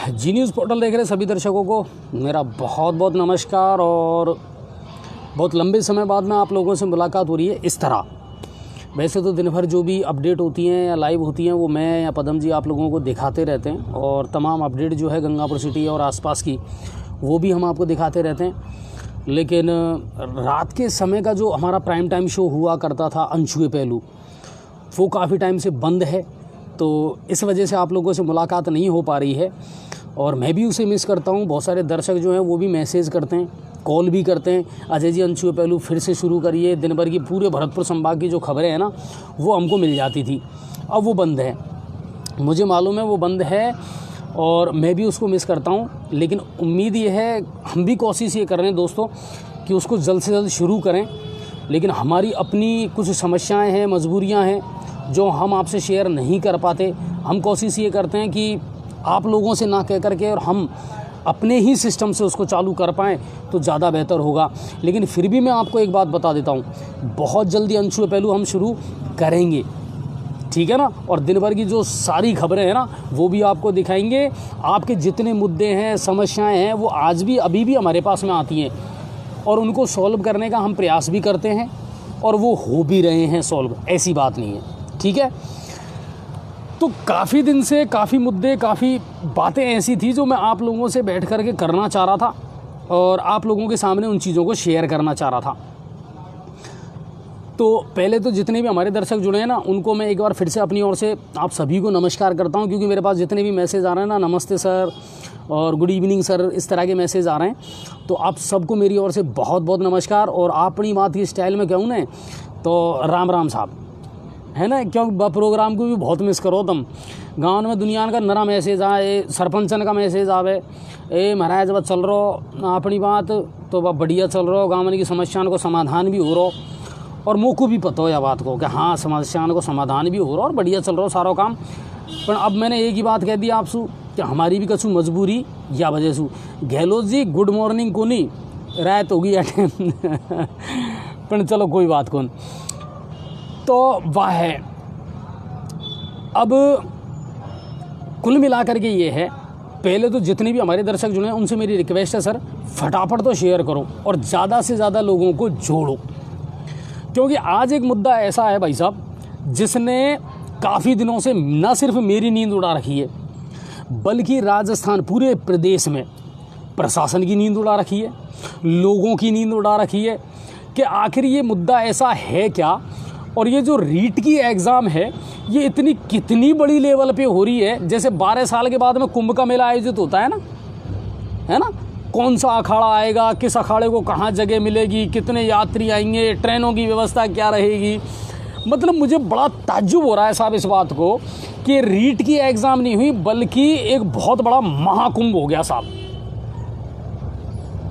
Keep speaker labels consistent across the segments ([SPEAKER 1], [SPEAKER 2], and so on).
[SPEAKER 1] जी news portal देख रहे सभी दर्शकों को मेरा बहुत बहुत नमस्कार। और बहुत लंबे समय बाद में आप लोगों से मुलाकात हो रही है इस तरह। वैसे तो दिन भर जो भी अपडेट होती हैं या लाइव होती हैं वो मैं या पदम जी आप लोगों को दिखाते रहते हैं, और तमाम अपडेट जो है गंगापुर सिटी और आसपास की वो भी हम आपको दिखाते रहते हैं। लेकिन रात के समय का जो हमारा प्राइम टाइम शो हुआ करता था अनछुए पहलू, वो काफ़ी टाइम से बंद है, तो इस वजह से आप लोगों से मुलाकात नहीं हो पा रही है और मैं भी उसे मिस करता हूं। बहुत सारे दर्शक जो हैं वो भी मैसेज करते हैं, कॉल भी करते हैं, अजय जी अनछुए पहलू फिर से शुरू करिए। दिन भर की पूरे भरतपुर संभाग की जो खबरें हैं ना वो हमको मिल जाती थी, अब वो बंद है। मुझे मालूम है वो बंद है और मैं भी उसको मिस करता हूं, लेकिन उम्मीद ये है, हम भी कोशिश ये कर रहे हैं दोस्तों कि उसको जल्द से जल्द शुरू करें। लेकिन हमारी अपनी कुछ समस्याएं हैं, मजबूरियां हैं जो हम आपसे शेयर नहीं कर पाते। हम कोशिश ये करते हैं कि आप लोगों से ना कह करके और हम अपने ही सिस्टम से उसको चालू कर पाएँ तो ज़्यादा बेहतर होगा। लेकिन फिर भी मैं आपको एक बात बता देता हूँ, बहुत जल्दी अनछुए पहलू हम शुरू करेंगे, ठीक है ना। और दिन भर की जो सारी खबरें हैं ना वो भी आपको दिखाएंगे। आपके जितने मुद्दे हैं, समस्याएं हैं, वो आज भी अभी भी हमारे पास में आती हैं और उनको सॉल्व करने का हम प्रयास भी करते हैं और वो हो भी रहे हैं सॉल्व, ऐसी बात नहीं है, ठीक है। तो काफ़ी दिन से काफ़ी मुद्दे, काफ़ी बातें ऐसी थी जो मैं आप लोगों से बैठ कर के करना चाह रहा था और आप लोगों के सामने उन चीज़ों को शेयर करना चाह रहा था। तो पहले तो जितने भी हमारे दर्शक जुड़े हैं ना उनको मैं एक बार फिर से अपनी ओर से आप सभी को नमस्कार करता हूं, क्योंकि मेरे पास जितने भी मैसेज आ रहे हैं ना, नमस्ते सर और गुड इवनिंग सर, इस तरह के मैसेज आ रहे हैं, तो आप सबको मेरी ओर से बहुत बहुत नमस्कार। और अपनी बात की स्टाइल में कहूँ ना तो राम राम साहब, है ना, क्योंकि प्रोग्राम को भी बहुत मिस करो तुम। गाँव में दुनिया का नरा मैसेज आए, सरपंचन का मैसेज आवे, ए महाराज बस चल रहा अपनी बात तो वह बढ़िया चल रहा, गाँव की समस्याओं को समाधान भी हो रहा, और मुँह को भी पता हो या बात को कि हाँ समस्याओं को समाधान भी हो रहा और बढ़िया चल रहा सारा काम। पर अब मैंने एक ही बात कह दी आपसू कि हमारी भी कछु मजबूरी या वजह से गहलोत जी गुड मॉर्निंग को नहीं रात होगी पर चलो कोई बात कौन, तो वह है। अब कुल मिलाकर के ये है, पहले तो जितने भी हमारे दर्शक जुड़े हैं उनसे मेरी रिक्वेस्ट है सर फटाफट तो शेयर करो और ज़्यादा से ज़्यादा लोगों को जोड़ो, क्योंकि आज एक मुद्दा ऐसा है भाई साहब जिसने काफ़ी दिनों से न सिर्फ मेरी नींद उड़ा रखी है बल्कि राजस्थान पूरे प्रदेश में प्रशासन की नींद उड़ा रखी है, लोगों की नींद उड़ा रखी है कि आखिर ये मुद्दा ऐसा है क्या। और ये जो रीट की एग्ज़ाम है ये इतनी कितनी बड़ी लेवल पे हो रही है, जैसे 12 साल के बाद में कुंभ का मेला आयोजित होता है ना, कौन सा अखाड़ा आएगा, किस अखाड़े को कहाँ जगह मिलेगी, कितने यात्री आएंगे, ट्रेनों की व्यवस्था क्या रहेगी। मतलब मुझे बड़ा ताज्जुब हो रहा है साहब इस बात को कि रीट की एग्ज़ाम नहीं हुई बल्कि एक बहुत बड़ा महाकुंभ हो गया साहब।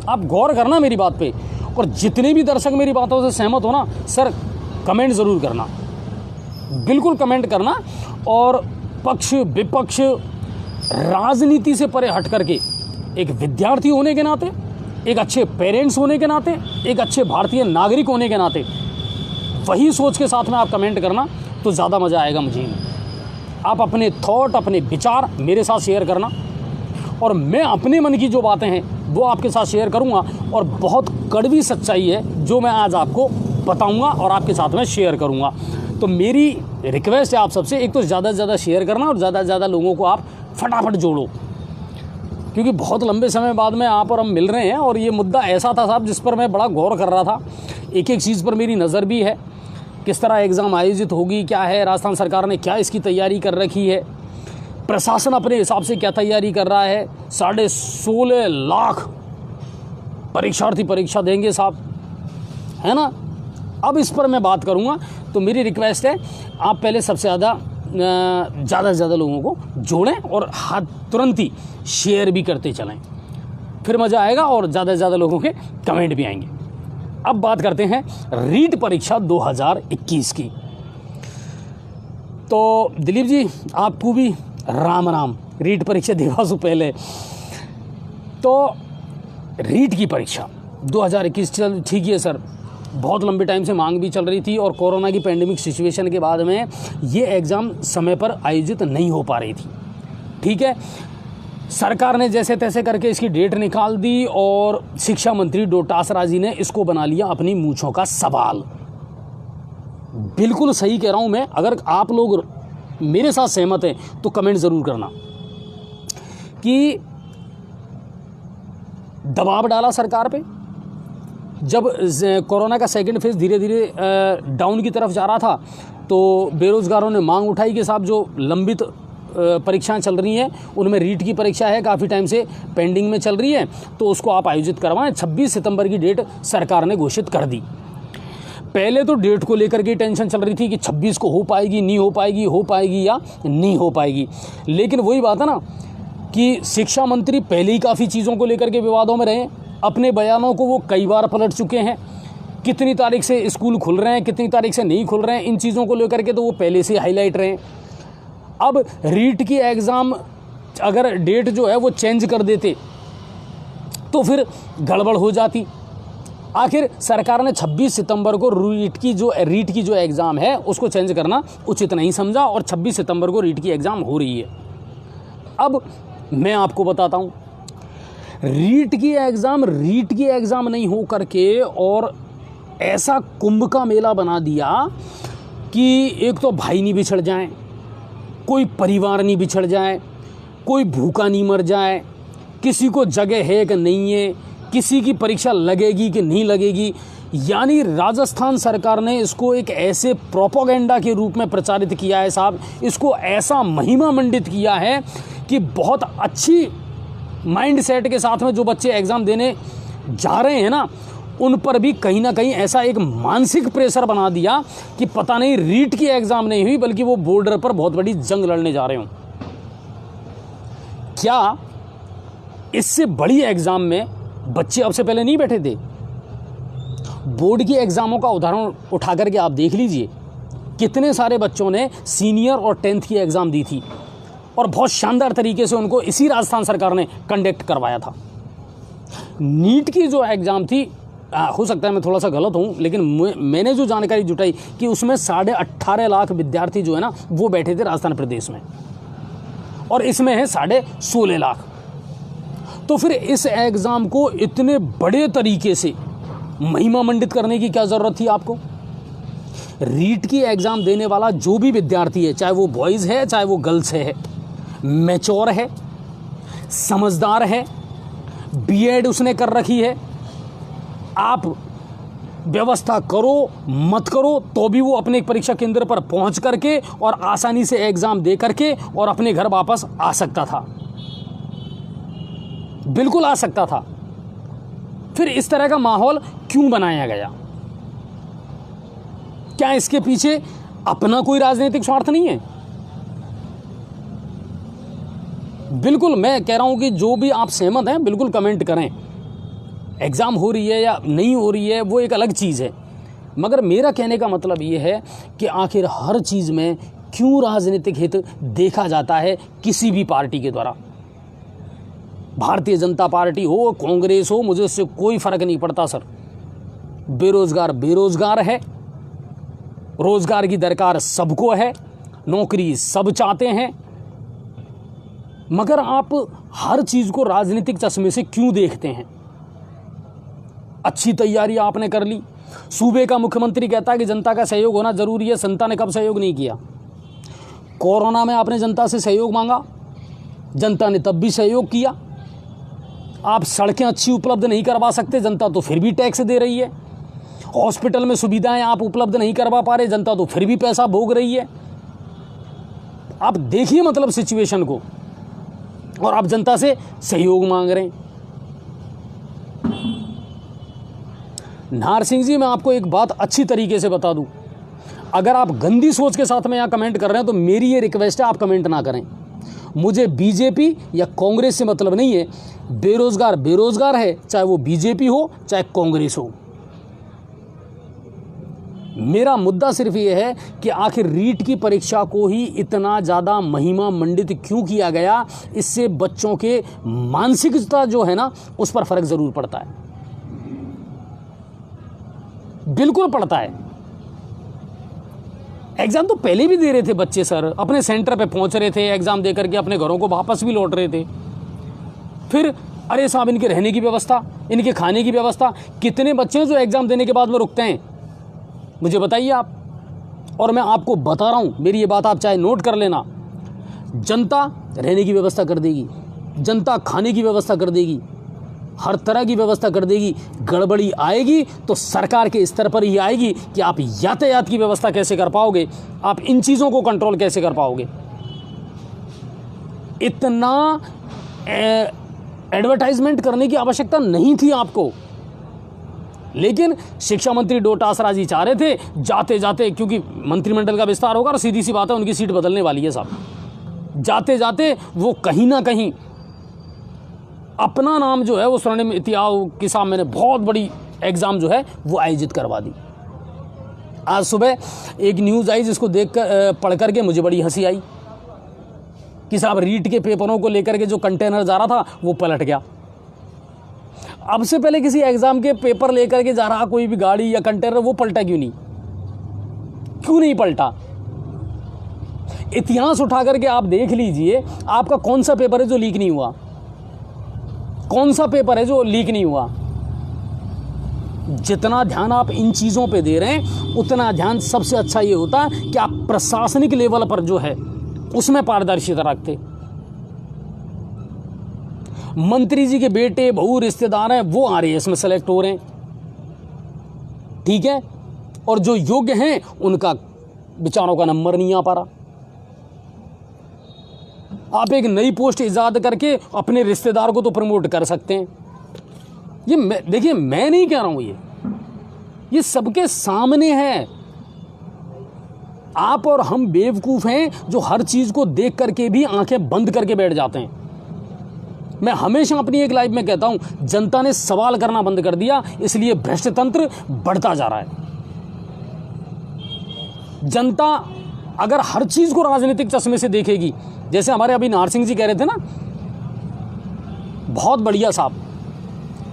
[SPEAKER 1] आप गौर करना मेरी बात पे, और जितने भी दर्शक मेरी बातों से सहमत हो ना सर कमेंट ज़रूर करना, बिल्कुल कमेंट करना। और पक्ष विपक्ष राजनीति से परे हट करके एक विद्यार्थी होने के नाते, एक अच्छे पेरेंट्स होने के नाते, एक अच्छे भारतीय नागरिक होने के नाते वही सोच के साथ में आप कमेंट करना तो ज़्यादा मज़ा आएगा मुझे। आप अपने थॉट, अपने विचार मेरे साथ शेयर करना और मैं अपने मन की जो बातें हैं वो आपके साथ शेयर करूंगा। और बहुत कड़वी सच्चाई है जो मैं आज आपको बताऊंगा और आपके साथ में शेयर करूंगा। तो मेरी रिक्वेस्ट है आप सबसे, एक तो ज़्यादा से ज़्यादा शेयर करना और ज़्यादा से ज़्यादा लोगों को आप फटाफट जोड़ो, क्योंकि बहुत लंबे समय बाद में आप और हम मिल रहे हैं। और ये मुद्दा ऐसा था साहब जिस पर मैं बड़ा गौर कर रहा था, एक एक चीज़ पर मेरी नज़र भी है, किस तरह एग्ज़ाम आयोजित होगी, क्या है, राजस्थान सरकार ने क्या इसकी तैयारी कर रखी है, प्रशासन अपने हिसाब से क्या तैयारी कर रहा है। 16.5 लाख परीक्षार्थी परीक्षा देंगे साहब, है ना। अब इस पर मैं बात करूंगा, तो मेरी रिक्वेस्ट है आप पहले सबसे ज़्यादा से ज़्यादा लोगों को जोड़ें और हाथ तुरंत ही शेयर भी करते चलें, फिर मज़ा आएगा और ज़्यादा से ज़्यादा लोगों के कमेंट भी आएंगे। अब बात करते हैं रीट परीक्षा 2021 की। तो दिलीप जी आपको भी राम राम, रीट परीक्षा दिवस से पहले। तो रीट की परीक्षा 2021 चल ठीक है सर, बहुत लंबे टाइम से मांग भी चल रही थी और कोरोना की पेंडेमिक सिचुएशन के बाद में ये एग्ज़ाम समय पर आयोजित नहीं हो पा रही थी, ठीक है। सरकार ने जैसे तैसे करके इसकी डेट निकाल दी और शिक्षा मंत्री डोटासरा जी ने इसको बना लिया अपनी मूंछों का सवाल। बिल्कुल सही कह रहा हूं मैं। अगर आप लोग मेरे साथ सहमत हैं तो कमेंट ज़रूर करना कि दबाव डाला सरकार पे। जब कोरोना का सेकंड फेज धीरे धीरे डाउन की तरफ जा रहा था तो बेरोज़गारों ने मांग उठाई कि साहब जो लंबित परीक्षाएं चल रही हैं उनमें रीट की परीक्षा है, काफ़ी टाइम से पेंडिंग में चल रही है, तो उसको आप आयोजित करवाएं। 26 सितंबर की डेट सरकार ने घोषित कर दी। पहले तो डेट को लेकर के टेंशन चल रही थी कि 26 को हो पाएगी नहीं हो पाएगी, हो पाएगी या नहीं हो पाएगी। लेकिन वही बात है ना कि शिक्षा मंत्री पहले ही काफ़ी चीज़ों को लेकर के विवादों में रहे। अपने बयानों को वो कई बार पलट चुके हैं। कितनी तारीख से स्कूल खुल रहे हैं, कितनी तारीख से नहीं खुल रहे हैं, इन चीज़ों को लेकर के तो वो पहले से हाईलाइट रहे हैं। अब रीट की एग्ज़ाम अगर डेट जो है वो चेंज कर देते तो फिर गड़बड़ हो जाती। आखिर सरकार ने 26 सितंबर को रीट की जो एग्ज़ाम है उसको चेंज करना उचित नहीं समझा और 26 सितंबर को रीट की एग्ज़ाम हो रही है। अब मैं आपको बताता हूँ, रीट की एग्ज़ाम नहीं हो करके और ऐसा कुंभ का मेला बना दिया कि एक तो भाई नहीं बिछड़ जाएं, कोई परिवार नहीं बिछड़ जाए, कोई भूखा नहीं मर जाए, किसी को जगह है कि नहीं है, किसी की परीक्षा लगेगी कि नहीं लगेगी। यानी राजस्थान सरकार ने इसको एक ऐसे प्रोपेगेंडा के रूप में प्रचारित किया है साहब, इसको ऐसा महिमा मंडित किया है कि बहुत अच्छी माइंड सेट के साथ में जो बच्चे एग्ज़ाम देने जा रहे हैं ना, उन पर भी कहीं ना कहीं ऐसा एक मानसिक प्रेशर बना दिया कि पता नहीं रीट की एग्ज़ाम नहीं हुई बल्कि वो बॉर्डर पर बहुत बड़ी जंग लड़ने जा रहे हों। क्या इससे बड़ी एग्ज़ाम में बच्चे अब से पहले नहीं बैठे थे? बोर्ड की एग्ज़ामों का उदाहरण उठा करके आप देख लीजिए, कितने सारे बच्चों ने सीनियर और 10th की एग्ज़ाम दी थी और बहुत शानदार तरीके से उनको इसी राजस्थान सरकार ने कंडक्ट करवाया था। नीट की जो एग्ज़ाम थी, हो सकता है मैं थोड़ा सा गलत हूँ, लेकिन मैंने जो जानकारी जुटाई कि उसमें 18.5 लाख विद्यार्थी जो है ना वो बैठे थे राजस्थान प्रदेश में, और इसमें है 16.5 लाख। तो फिर इस एग्ज़ाम को इतने बड़े तरीके से महिमा मंडित करने की क्या ज़रूरत थी आपको? रीट की एग्ज़ाम देने वाला जो भी विद्यार्थी है, चाहे वो बॉयज़ है चाहे वो गर्ल्स है, मैच्योर है, समझदार है, बीएड उसने कर रखी है, आप व्यवस्था करो मत करो तो भी वो अपने परीक्षा केंद्र पर पहुंच करके और आसानी से एग्ज़ाम दे करके और अपने घर वापस आ सकता था, बिल्कुल आ सकता था। फिर इस तरह का माहौल क्यों बनाया गया? क्या इसके पीछे अपना कोई राजनीतिक स्वार्थ नहीं है? बिल्कुल मैं कह रहा हूं कि जो भी आप सहमत हैं बिल्कुल कमेंट करें। एग्ज़ाम हो रही है या नहीं हो रही है वो एक अलग चीज़ है, मगर मेरा कहने का मतलब ये है कि आखिर हर चीज़ में क्यों राजनीतिक हित देखा जाता है किसी भी पार्टी के द्वारा। भारतीय जनता पार्टी हो, कांग्रेस हो, मुझे उससे कोई फ़र्क नहीं पड़ता सर। बेरोज़गार बेरोज़गार है, रोज़गार की दरकार सबको है, नौकरी सब चाहते हैं, मगर आप हर चीज़ को राजनीतिक चश्मे से क्यों देखते हैं? अच्छी तैयारी आपने कर ली, सूबे का मुख्यमंत्री कहता है कि जनता का सहयोग होना ज़रूरी है, जनता ने कब सहयोग नहीं किया? कोरोना में आपने जनता से सहयोग मांगा, जनता ने तब भी सहयोग किया। आप सड़कें अच्छी उपलब्ध नहीं करवा सकते, जनता तो फिर भी टैक्स दे रही है। हॉस्पिटल में सुविधाएं आप उपलब्ध नहीं करवा पा रहे, जनता तो फिर भी पैसा भोग रही है। आप देखिए मतलब सिचुएशन को, और आप जनता से सहयोग मांग रहे हैं। नार सिंह जी, मैं आपको एक बात अच्छी तरीके से बता दूं, अगर आप गंदी सोच के साथ में यहाँ कमेंट कर रहे हैं तो मेरी ये रिक्वेस्ट है आप कमेंट ना करें। मुझे बीजेपी या कांग्रेस से मतलब नहीं है। बेरोजगार बेरोजगार है, चाहे वो बीजेपी हो चाहे कांग्रेस हो। मेरा मुद्दा सिर्फ ये है कि आखिर रीट की परीक्षा को ही इतना ज़्यादा महिमा मंडित क्यों किया गया? इससे बच्चों के मानसिकता जो है ना उस पर फर्क ज़रूर पड़ता है, बिल्कुल पड़ता है। एग्ज़ाम तो पहले भी दे रहे थे बच्चे सर, अपने सेंटर पे पहुंच रहे थे, एग्ज़ाम दे करके अपने घरों को वापस भी लौट रहे थे। फिर अरे साहब इनके रहने की व्यवस्था, इनके खाने की व्यवस्था। कितने बच्चे हैं जो एग्ज़ाम देने के बाद में रुकते हैं, मुझे बताइए आप। और मैं आपको बता रहा हूँ, मेरी ये बात आप चाहे नोट कर लेना, जनता रहने की व्यवस्था कर देगी, जनता खाने की व्यवस्था कर देगी, हर तरह की व्यवस्था कर देगी। गड़बड़ी आएगी तो सरकार के स्तर पर ही आएगी कि आप यातायात की व्यवस्था कैसे कर पाओगे, आप इन चीज़ों को कंट्रोल कैसे कर पाओगे। इतना एडवर्टाइजमेंट करने की आवश्यकता नहीं थी आपको, लेकिन शिक्षा मंत्री डोटासरा जी चाह रहे थे जाते जाते, क्योंकि मंत्रिमंडल का विस्तार होगा और सीधी सी बात है उनकी सीट बदलने वाली है साहब, जाते जाते वो कहीं ना कहीं अपना नाम जो है वो स्वर्णिम इतिहास के साथ मैंने बहुत बड़ी एग्ज़ाम जो है वो आयोजित करवा दी। आज सुबह एक न्यूज़ आई जिसको पढ़ करके मुझे बड़ी हंसी आई कि साहब रीट के पेपरों को लेकर के जो कंटेनर जा रहा था वो पलट गया। अब से पहले किसी एग्ज़ाम के पेपर लेकर के जा रहा कोई भी गाड़ी या कंटेनर, वो पलटा क्यों नहीं पलटा? इतिहास उठा करके आप देख लीजिए, आपका कौन सा पेपर है जो लीक नहीं हुआ, कौन सा पेपर है जो लीक नहीं हुआ। जितना ध्यान आप इन चीज़ों पे दे रहे हैं उतना ध्यान सबसे अच्छा ये होता कि आप प्रशासनिक लेवल पर जो है उसमें पारदर्शिता रखते। मंत्री जी के बेटे बहू रिश्तेदार हैं वो आरएएस में सेलेक्ट हो रहे हैं, ठीक है, और जो योग्य हैं उनका बेचारों का नंबर नहीं आ पा रहा। आप एक नई पोस्ट इजाद करके अपने रिश्तेदार को तो प्रमोट कर सकते हैं। ये देखिए, मैं नहीं कह रहा हूं, ये सबके सामने है। आप और हम बेवकूफ हैं जो हर चीज को देख करके भी आंखें बंद करके बैठ जाते हैं। मैं हमेशा अपनी एक लाइफ में कहता हूं, जनता ने सवाल करना बंद कर दिया, इसलिए भ्रष्ट तंत्र बढ़ता जा रहा है। जनता अगर हर चीज को राजनीतिक चश्मे से देखेगी, जैसे हमारे अभी नार सिंह जी कह रहे थे ना, बहुत बढ़िया साहब,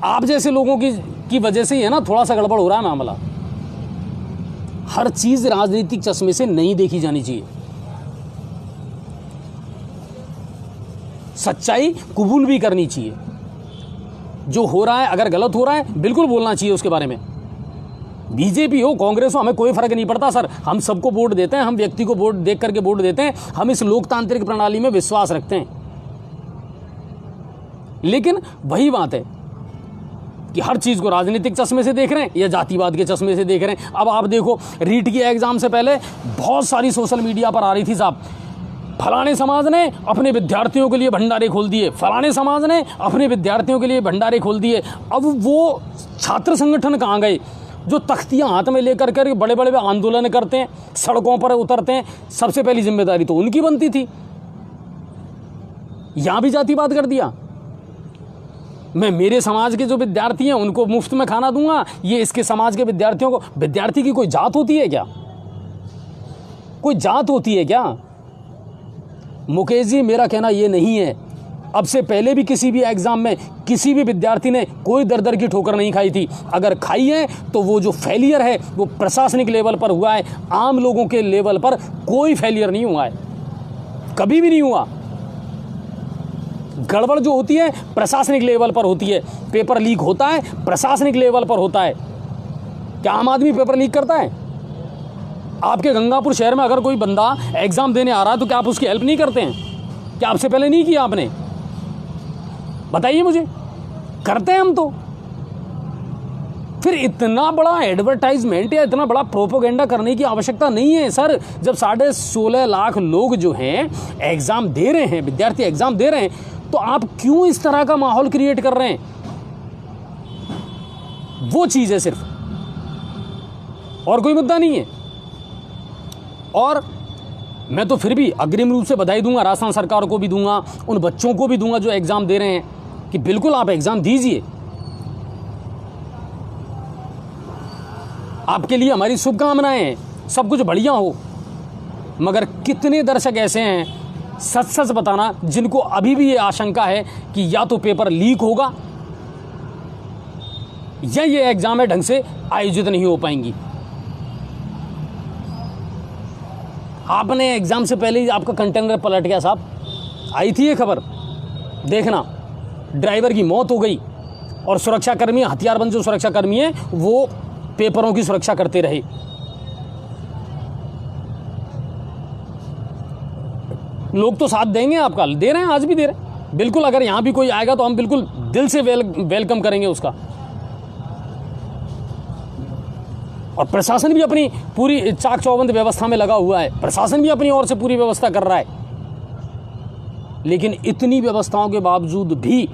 [SPEAKER 1] आप जैसे लोगों की वजह से ही है ना थोड़ा सा गड़बड़ हो रहा है मामला। हर चीज राजनीतिक चश्मे से नहीं देखी जानी चाहिए, सच्चाई कबूल भी करनी चाहिए। जो हो रहा है अगर गलत हो रहा है बिल्कुल बोलना चाहिए उसके बारे में। बीजेपी हो कांग्रेस हो हमें कोई फर्क नहीं पड़ता सर, हम सबको वोट देते हैं, हम व्यक्ति को वोट देख करके वोट देते हैं, हम इस लोकतांत्रिक प्रणाली में विश्वास रखते हैं। लेकिन वही बात है कि हर चीज को राजनीतिक चश्मे से देख रहे हैं या जातिवाद के चश्मे से देख रहे हैं। अब आप देखो, रीट की एग्जाम से पहले बहुत सारी सोशल मीडिया पर आ रही थी साहब, फलाने समाज ने अपने विद्यार्थियों के लिए भंडारे खोल दिए, फलाने समाज ने अपने विद्यार्थियों के लिए भंडारे खोल दिए। अब वो छात्र संगठन कहाँ गए जो तख्तियां हाथ में लेकर कर बड़े बड़े आंदोलन करते हैं, सड़कों पर उतरते हैं? सबसे पहली जिम्मेदारी तो उनकी बनती थी। यहां भी जातिवाद कर दिया। मैं मेरे समाज के जो विद्यार्थी हैं उनको मुफ्त में खाना दूंगा, ये इसके समाज के विद्यार्थियों को। विद्यार्थी की कोई जात होती है क्या? कोई जात होती है क्या? मुकेश जी, मेरा कहना ये नहीं है। अब से पहले भी किसी भी एग्जाम में किसी भी विद्यार्थी ने कोई दर दर की ठोकर नहीं खाई थी। अगर खाई है तो वो जो फेलियर है वो प्रशासनिक लेवल पर हुआ है, आम लोगों के लेवल पर कोई फेलियर नहीं हुआ है, कभी भी नहीं हुआ। गड़बड़ जो होती है प्रशासनिक लेवल पर होती है। पेपर लीक होता है प्रशासनिक लेवल पर होता है। क्या आम आदमी पेपर लीक करता है? आपके गंगापुर शहर में अगर कोई बंदा एग्जाम देने आ रहा है तो क्या आप उसकी हेल्प नहीं करते हैं? क्या आपसे पहले नहीं किया आपने? बताइए मुझे। करते हैं हम तो। फिर इतना बड़ा एडवर्टाइजमेंट या इतना बड़ा प्रोपोगेंडा करने की आवश्यकता नहीं है सर। जब 16.5 लाख लोग जो हैं एग्जाम दे रहे हैं, विद्यार्थी एग्जाम दे रहे हैं, तो आप क्यों इस तरह का माहौल क्रिएट कर रहे हैं? वो चीज है सिर्फ, और कोई मुद्दा नहीं है। और मैं तो फिर भी अग्रिम रूप से बधाई दूंगा, राजस्थान सरकार को भी दूंगा, उन बच्चों को भी दूंगा जो एग्जाम दे रहे हैं, कि बिल्कुल आप एग्जाम दीजिए। आपके लिए हमारी शुभकामनाएं हैं, सब कुछ बढ़िया हो। मगर कितने दर्शक ऐसे हैं, सच सच बताना, जिनको अभी भी ये आशंका है कि या तो पेपर लीक होगा या ये एग्जाम ढंग से आयोजित नहीं हो पाएंगी। आपने एग्जाम से पहले ही आपका कंटेनर पलट गया साहब, आई थी ये खबर, देखना। ड्राइवर की मौत हो गई और सुरक्षाकर्मी, हथियारबंद जो सुरक्षाकर्मी हैं वो पेपरों की सुरक्षा करते रहे। लोग तो साथ देंगे आपका, दे रहे हैं, आज भी दे रहे हैं बिल्कुल। अगर यहाँ भी कोई आएगा तो हम बिल्कुल दिल से वेलकम करेंगे उसका। और प्रशासन भी अपनी पूरी चाक चौबंद व्यवस्था में लगा हुआ है, प्रशासन भी अपनी ओर से पूरी व्यवस्था कर रहा है। लेकिन इतनी व्यवस्थाओं के बावजूद भी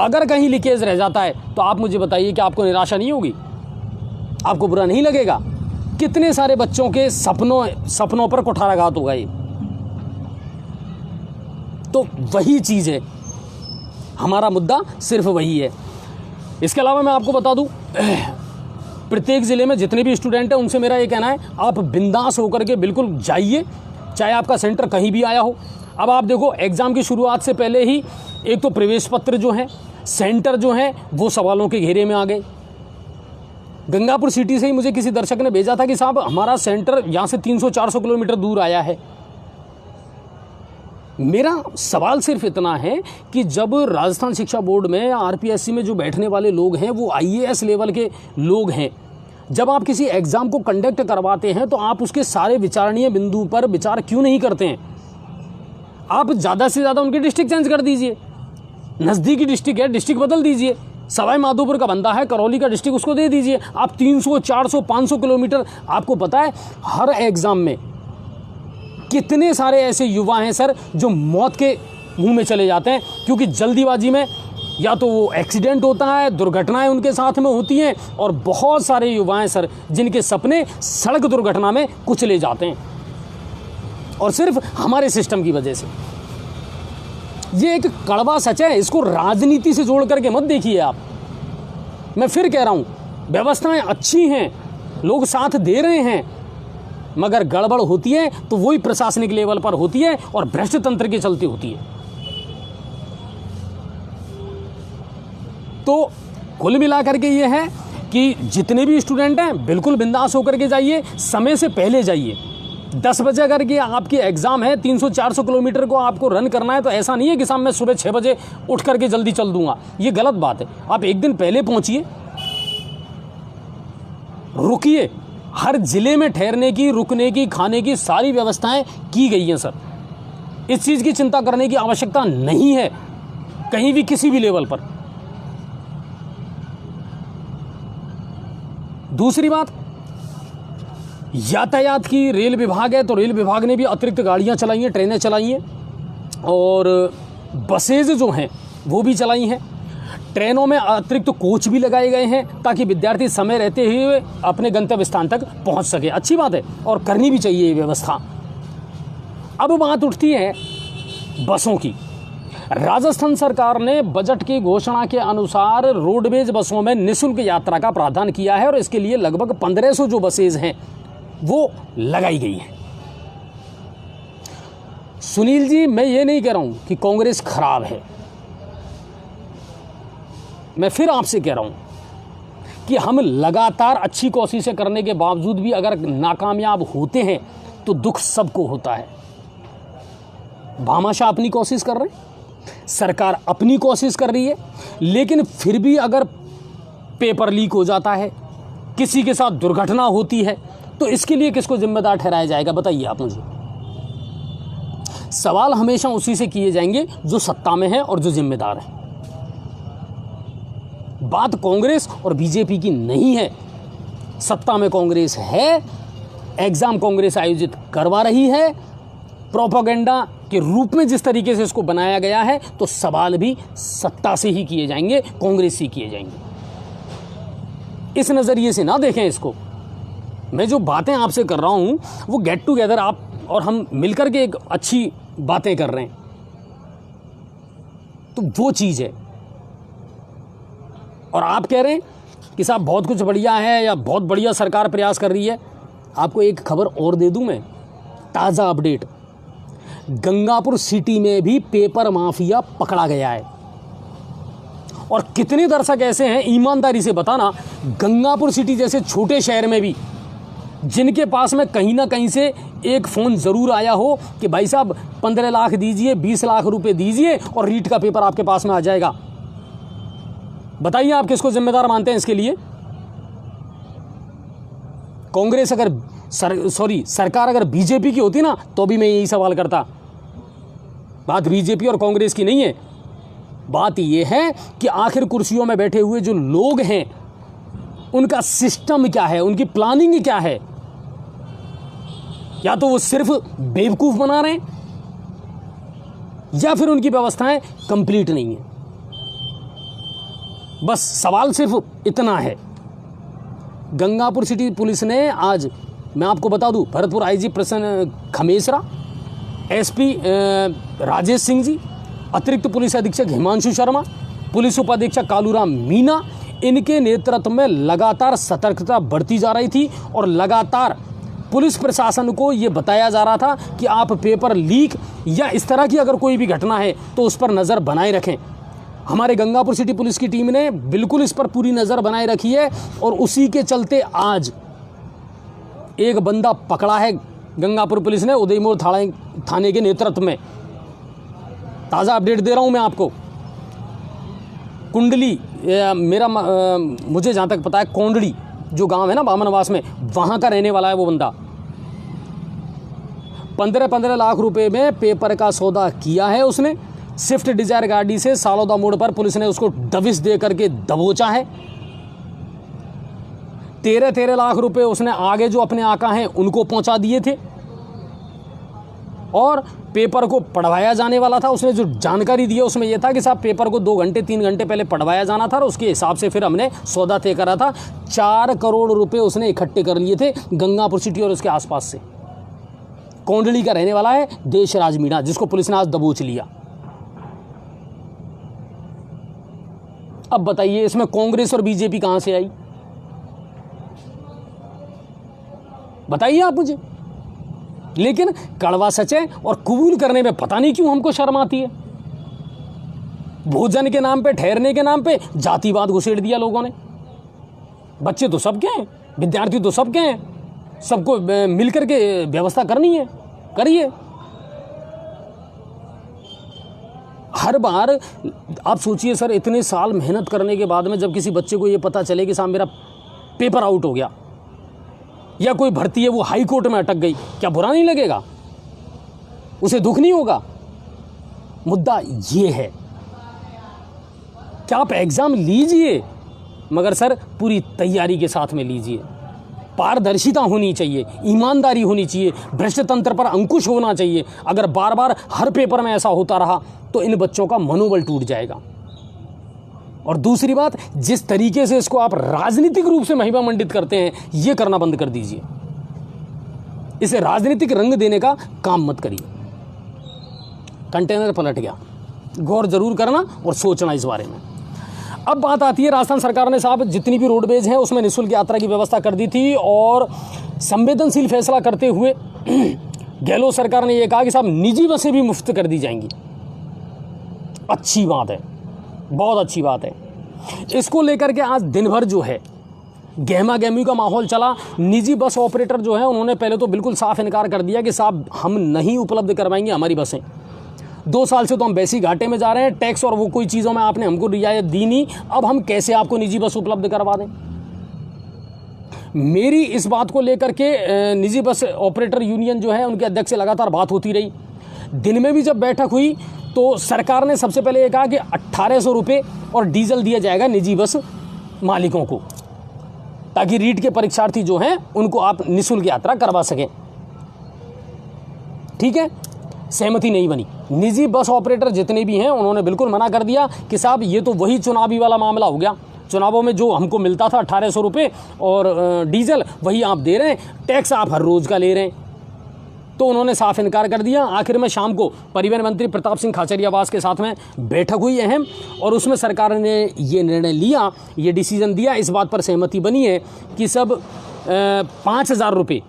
[SPEAKER 1] अगर कहीं लीकेज रह जाता है तो आप मुझे बताइए कि आपको निराशा नहीं होगी? आपको बुरा नहीं लगेगा? कितने सारे बच्चों के सपनों पर कुठाराघात होगा ये। तो वही चीज़ है, हमारा मुद्दा सिर्फ वही है। इसके अलावा मैं आपको बता दूं, प्रत्येक ज़िले में जितने भी स्टूडेंट हैं उनसे मेरा ये कहना है, आप बिंदास होकर के बिल्कुल जाइए, चाहे आपका सेंटर कहीं भी आया हो। अब आप देखो, एग्ज़ाम की शुरुआत से पहले ही एक तो प्रवेश पत्र जो है, सेंटर जो है वो सवालों के घेरे में आ गए। गंगापुर सिटी से ही मुझे किसी दर्शक ने भेजा था कि साहब हमारा सेंटर यहाँ से 300-400 किलोमीटर दूर आया है। मेरा सवाल सिर्फ इतना है कि जब राजस्थान शिक्षा बोर्ड में या आरपीएससी में जो बैठने वाले लोग हैं वो आईएएस लेवल के लोग हैं, जब आप किसी एग्ज़ाम को कंडक्ट करवाते हैं तो आप उसके सारे विचारणीय बिंदु पर विचार क्यों नहीं करते हैं? आप ज़्यादा से ज़्यादा उनकी डिस्ट्रिक्ट चेंज कर दीजिए। नज़दीकी डिस्ट्रिक्ट है, डिस्ट्रिक्ट बदल दीजिए। सवाई माधोपुर का बंदा है, करौली का डिस्ट्रिक्ट, उसको दे दीजिए। आप 300, 400, 500 किलोमीटर, आपको पता है हर एग्ज़ाम में कितने सारे ऐसे युवा हैं सर जो मौत के मुंह में चले जाते हैं, क्योंकि जल्दीबाजी में या तो वो एक्सीडेंट होता है, दुर्घटनाएं उनके साथ में होती हैं, और बहुत सारे युवा हैं सर जिनके सपने सड़क दुर्घटना में कुचले जाते हैं, और सिर्फ हमारे सिस्टम की वजह से। ये एक कड़वा सच है, इसको राजनीति से जोड़ करके मत देखिए आप। मैं फिर कह रहा हूँ, व्यवस्थाएं अच्छी हैं, लोग साथ दे रहे हैं, मगर गड़बड़ होती है तो वही प्रशासनिक लेवल पर होती है और भ्रष्ट तंत्र के चलते होती है। तो कुल मिलाकर के ये है कि जितने भी स्टूडेंट हैं बिल्कुल बिंदास होकर के जाइए, समय से पहले जाइए। 10 बजे अगर के आपकी एग्ज़ाम है, 300-400 किलोमीटर को आपको रन करना है, तो ऐसा नहीं है कि साहब मैं सुबह 6 बजे उठ करके जल्दी चल दूंगा, ये गलत बात है। आप एक दिन पहले पहुंचिए, रुकिए। हर जिले में ठहरने की, रुकने की, खाने की सारी व्यवस्थाएं की गई हैं सर। इस चीज़ की चिंता करने की आवश्यकता नहीं है कहीं भी, किसी भी लेवल पर। दूसरी बात, यातायात की, रेल विभाग है तो रेल विभाग ने भी अतिरिक्त गाड़ियां चलाई हैं, ट्रेनें चलाई हैं, और बसेज जो हैं वो भी चलाई हैं। ट्रेनों में अतिरिक्त कोच भी लगाए गए हैं ताकि विद्यार्थी समय रहते हुए अपने गंतव्य स्थान तक पहुंच सके। अच्छी बात है और करनी भी चाहिए ये व्यवस्था। अब बात उठती है बसों की। राजस्थान सरकार ने बजट की घोषणा के अनुसार रोडवेज बसों में निःशुल्क यात्रा का प्रावधान किया है, और इसके लिए लगभग 1500 जो बसेज हैं वो लगाई गई हैं। सुनील जी, मैं ये नहीं कह रहा हूं कि कांग्रेस खराब है, मैं फिर आपसे कह रहा हूं कि हम लगातार अच्छी कोशिशें करने के बावजूद भी अगर नाकामयाब होते हैं तो दुख सबको होता है। भामाशाह अपनी कोशिश कर रहे हैं, सरकार अपनी कोशिश कर रही है, लेकिन फिर भी अगर पेपर लीक हो जाता है, किसी के साथ दुर्घटना होती है, तो इसके लिए किसको जिम्मेदार ठहराया जाएगा? बताइए आप मुझे। सवाल हमेशा उसी से किए जाएंगे जो सत्ता में है और जो जिम्मेदार है। बात कांग्रेस और बीजेपी की नहीं है। सत्ता में कांग्रेस है, एग्जाम कांग्रेस आयोजित करवा रही है, प्रोपेगेंडा के रूप में जिस तरीके से इसको बनाया गया है, तो सवाल भी सत्ता से ही किए जाएंगे, कांग्रेस से किए जाएंगे। इस नज़रिए से ना देखें इसको। मैं जो बातें आपसे कर रहा हूं वो गेट टुगेदर आप और हम मिलकर के एक अच्छी बातें कर रहे हैं, तो वो चीज़ है। और आप कह रहे हैं कि साहब बहुत कुछ बढ़िया है या बहुत बढ़िया सरकार प्रयास कर रही है। आपको एक खबर और दे दूं मैं, ताज़ा अपडेट। गंगापुर सिटी में भी पेपर माफिया पकड़ा गया है। और कितने दर्शक ऐसे हैं, ईमानदारी से बताना, गंगापुर सिटी जैसे छोटे शहर में भी जिनके पास में कहीं ना कहीं से एक फ़ोन ज़रूर आया हो कि भाई साहब 15 लाख दीजिए, 20 लाख रुपए दीजिए और रीट का पेपर आपके पास में आ जाएगा। बताइए आप किसको जिम्मेदार मानते हैं इसके लिए? कांग्रेस अगर सरकार अगर बीजेपी की होती ना तो भी मैं यही सवाल करता। बात बीजेपी और कांग्रेस की नहीं है, बात यह है कि आखिर कुर्सियों में बैठे हुए जो लोग हैं उनका सिस्टम क्या है, उनकी प्लानिंग क्या है। या तो वो सिर्फ बेवकूफ बना रहे हैं या फिर उनकी व्यवस्थाएं कंप्लीट नहीं है। बस सवाल सिर्फ इतना है। गंगापुर सिटी पुलिस ने आज, मैं आपको बता दूं, भरतपुर आईजी प्रसन्न खमेसरा, एसपी राजेश सिंह जी, अतिरिक्त पुलिस अधीक्षक हिमांशु शर्मा, पुलिस उपाधीक्षक कालूराम मीना, इनके नेतृत्व में लगातार सतर्कता बढ़ती जा रही थी और लगातार पुलिस प्रशासन को ये बताया जा रहा था कि आप पेपर लीक या इस तरह की अगर कोई भी घटना है तो उस पर नज़र बनाए रखें। हमारे गंगापुर सिटी पुलिस की टीम ने बिल्कुल इस पर पूरी नज़र बनाए रखी है और उसी के चलते आज एक बंदा पकड़ा है गंगापुर पुलिस ने उदयपुर थाने के नेतृत्व में। ताज़ा अपडेट दे रहा हूं मैं आपको। कुंडली मुझे जहाँ तक पता है कोंडली जो गांव है ना बामनवास में, वहाँ का रहने वाला है वो बंदा। 15 लाख रुपए में पेपर का सौदा किया है उसने। स्विफ्ट डिजायर गाड़ी से सालोदा मोड़ पर पुलिस ने उसको दबिश दे करके दबोचा है। 13 लाख रुपए उसने आगे जो अपने आका हैं उनको पहुंचा दिए थे और पेपर को पढ़वाया जाने वाला था। उसने जो जानकारी दी है उसमें यह था कि साहब पेपर को 2 घंटे 3 घंटे पहले पढ़वाया जाना था और उसके हिसाब से फिर हमने सौदा तय करा था। 4 करोड़ रुपए उसने इकट्ठे कर लिए थे गंगापुर सिटी और उसके आसपास से। कोंडली का रहने वाला है देशराज मीणा, जिसको पुलिस ने आज दबोच लिया। अब बताइए इसमें कांग्रेस और बीजेपी कहां से आई? बताइए आप मुझे। लेकिन कड़वा सच है और कबूल करने में पता नहीं क्यों हमको शर्म आती है। भोजन के नाम पे, ठहरने के नाम पे जातिवाद घुसेड़ दिया लोगों ने। बच्चे तो सबके हैं, विद्यार्थी तो सबके हैं, सबको मिलकर के व्यवस्था करनी है, करिए। हर बार आप सोचिए सर, इतने साल मेहनत करने के बाद में जब किसी बच्चे को ये पता चले कि साहब मेरा पेपर आउट हो गया या कोई भर्ती है वो हाई कोर्ट में अटक गई, क्या बुरा नहीं लगेगा? उसे दुख नहीं होगा? मुद्दा ये है कि आप एग्जाम लीजिए मगर सर पूरी तैयारी के साथ में लीजिए। पारदर्शिता होनी चाहिए, ईमानदारी होनी चाहिए, भ्रष्ट तंत्र पर अंकुश होना चाहिए। अगर बार बार हर पेपर में ऐसा होता रहा तो इन बच्चों का मनोबल टूट जाएगा। और दूसरी बात, जिस तरीके से इसको आप राजनीतिक रूप से महिमा मंडित करते हैं, ये करना बंद कर दीजिए। इसे राजनीतिक रंग देने का काम मत करिए। कंटेनर पलट गया, गौर जरूर करना और सोचना इस बारे में। अब बात आती है, राजस्थान सरकार ने साहब जितनी भी रोडवेज हैं उसमें निःशुल्क यात्रा की व्यवस्था कर दी थी और संवेदनशील फैसला करते हुए गहलोत सरकार ने यह कहा कि साहब निजी बसें भी मुफ्त कर दी जाएंगी। अच्छी बात है, बहुत अच्छी बात है। इसको लेकर के आज दिन भर जो है गहमा गहमी का माहौल चला। निजी बस ऑपरेटर जो है उन्होंने पहले तो बिल्कुल साफ इनकार कर दिया कि साहब हम नहीं उपलब्ध करवाएंगे हमारी बसें। 2 साल से तो हम वैसी घाटे में जा रहे हैं, टैक्स और वो कोई चीज़ों में आपने हमको रियायत दी नहीं, अब हम कैसे आपको निजी बस उपलब्ध करवा दें। मेरी इस बात को लेकर के निजी बस ऑपरेटर यूनियन जो है उनके अध्यक्ष से लगातार बात होती रही। दिन में भी जब बैठक हुई तो सरकार ने सबसे पहले ये कहा कि 1800 रुपये और डीजल दिया जाएगा निजी बस मालिकों को, ताकि रीट के परीक्षार्थी जो हैं उनको आप निःशुल्क यात्रा करवा सकें। ठीक है, सहमति नहीं बनी। निजी बस ऑपरेटर जितने भी हैं उन्होंने बिल्कुल मना कर दिया कि साहब ये तो वही चुनावी वाला मामला हो गया। चुनावों में जो हमको मिलता था 1800 रुपये और डीजल, वही आप दे रहे हैं, टैक्स आप हर रोज़ का ले रहे हैं। तो उन्होंने साफ इनकार कर दिया। आखिर में शाम को परिवहन मंत्री प्रताप सिंह खाचरियावास के साथ में बैठक हुई अहम, और उसमें सरकार ने ये निर्णय लिया, ये डिसीजन दिया, इस बात पर सहमति बनी है कि सब 5000 रुपये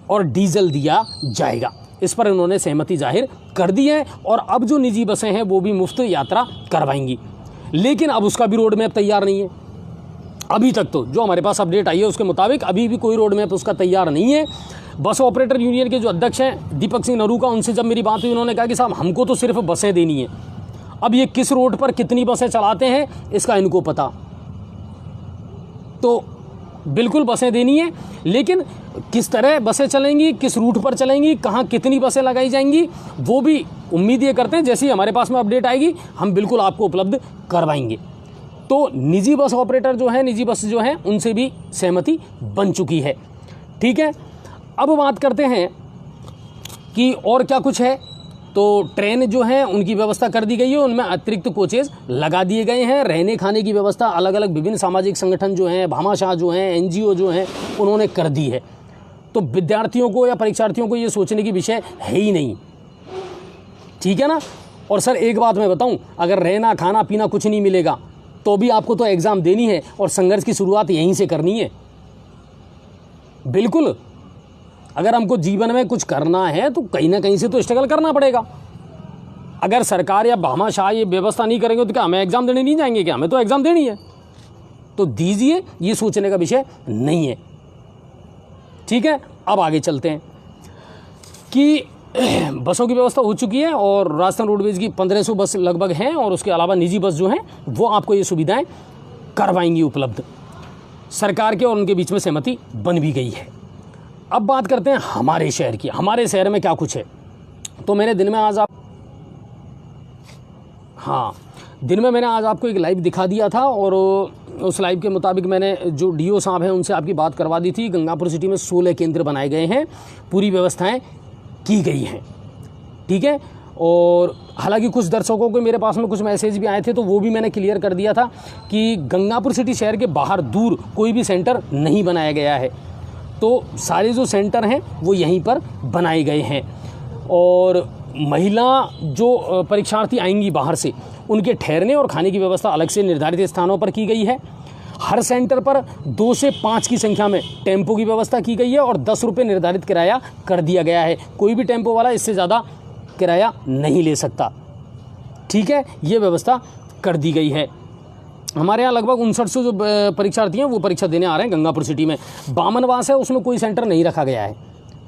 [SPEAKER 1] और डीजल दिया जाएगा। इस पर उन्होंने सहमति जाहिर कर दी है और अब जो निजी बसें हैं वो भी मुफ्त यात्रा करवाएंगी। लेकिन अब उसका भी रोड मैप तैयार नहीं है। अभी तक तो जो हमारे पास अपडेट आई है उसके मुताबिक अभी भी कोई रोड मैप उसका तैयार नहीं है। बस ऑपरेटर यूनियन के जो अध्यक्ष हैं दीपक सिंह नरूका, उनसे जब मेरी बात हुई उन्होंने कहा कि साहब हमको तो सिर्फ बसें देनी है। अब ये किस रोड पर कितनी बसें चलाते हैं इसका इनको पता, तो बिल्कुल बसें देनी है, लेकिन किस तरह बसें चलेंगी, किस रूट पर चलेंगी, कहाँ कितनी बसें लगाई जाएंगी, वो भी उम्मीद ये करते हैं जैसे ही हमारे पास में अपडेट आएगी हम बिल्कुल आपको उपलब्ध करवाएंगे। तो निजी बस ऑपरेटर जो है, निजी बस जो हैं उनसे भी सहमति बन चुकी है। ठीक है, अब बात करते हैं कि और क्या कुछ है। तो ट्रेन जो है उनकी व्यवस्था कर दी गई है, उनमें अतिरिक्त कोचेज लगा दिए गए हैं। रहने खाने की व्यवस्था अलग अलग विभिन्न सामाजिक संगठन जो हैं, भामाशाह जो हैं, एनजीओ जो हैं, उन्होंने कर दी है। तो विद्यार्थियों को या परीक्षार्थियों को ये सोचने की विषय है ही नहीं। ठीक है ना। और सर एक बात मैं बताऊं, अगर रहना खाना पीना कुछ नहीं मिलेगा तो भी आपको तो एग्ज़ाम देनी है और संघर्ष की शुरुआत यहीं से करनी है। बिल्कुल, अगर हमको जीवन में कुछ करना है तो कहीं ना कहीं से तो स्ट्रगल करना पड़ेगा। अगर सरकार या भामाशाह ये व्यवस्था नहीं करेंगे तो क्या हमें एग्ज़ाम देने नहीं जाएंगे क्या? हमें तो एग्ज़ाम देनी है, तो दीजिए, ये सोचने का विषय नहीं है। ठीक है, अब आगे चलते हैं कि बसों की व्यवस्था हो चुकी है और राजस्थान रोडवेज की 1500 बस लगभग हैं और उसके अलावा निजी बस जो हैं वो आपको ये सुविधाएं करवाएंगी उपलब्ध। सरकार के और उनके बीच में सहमति बन भी गई है। अब बात करते हैं हमारे शहर की। हमारे शहर में क्या कुछ है। तो मैंने दिन में मैंने आज आपको एक लाइव दिखा दिया था और उस लाइव के मुताबिक मैंने जो डीओ साहब हैं उनसे आपकी बात करवा दी थी। गंगापुर सिटी में 16 केंद्र बनाए गए हैं, पूरी व्यवस्थाएं की गई हैं। ठीक है, और हालांकि कुछ दर्शकों को मेरे पास में कुछ मैसेज भी आए थे तो वो भी मैंने क्लियर कर दिया था कि गंगापुर सिटी शहर के बाहर दूर कोई भी सेंटर नहीं बनाया गया है। तो सारे जो सेंटर हैं वो यहीं पर बनाए गए हैं और महिला जो परीक्षार्थी आएंगी बाहर से उनके ठहरने और खाने की व्यवस्था अलग से निर्धारित स्थानों पर की गई है। हर सेंटर पर 2 से 5 की संख्या में टेम्पो की व्यवस्था की गई है और 10 रुपये निर्धारित किराया कर दिया गया है। कोई भी टेम्पो वाला इससे ज़्यादा किराया नहीं ले सकता। ठीक है, ये व्यवस्था कर दी गई है। हमारे यहाँ लगभग 5900 जो परीक्षार्थी हैं वो परीक्षा देने आ रहे हैं गंगापुर सिटी में। बामनवास है, उसमें कोई सेंटर नहीं रखा गया है।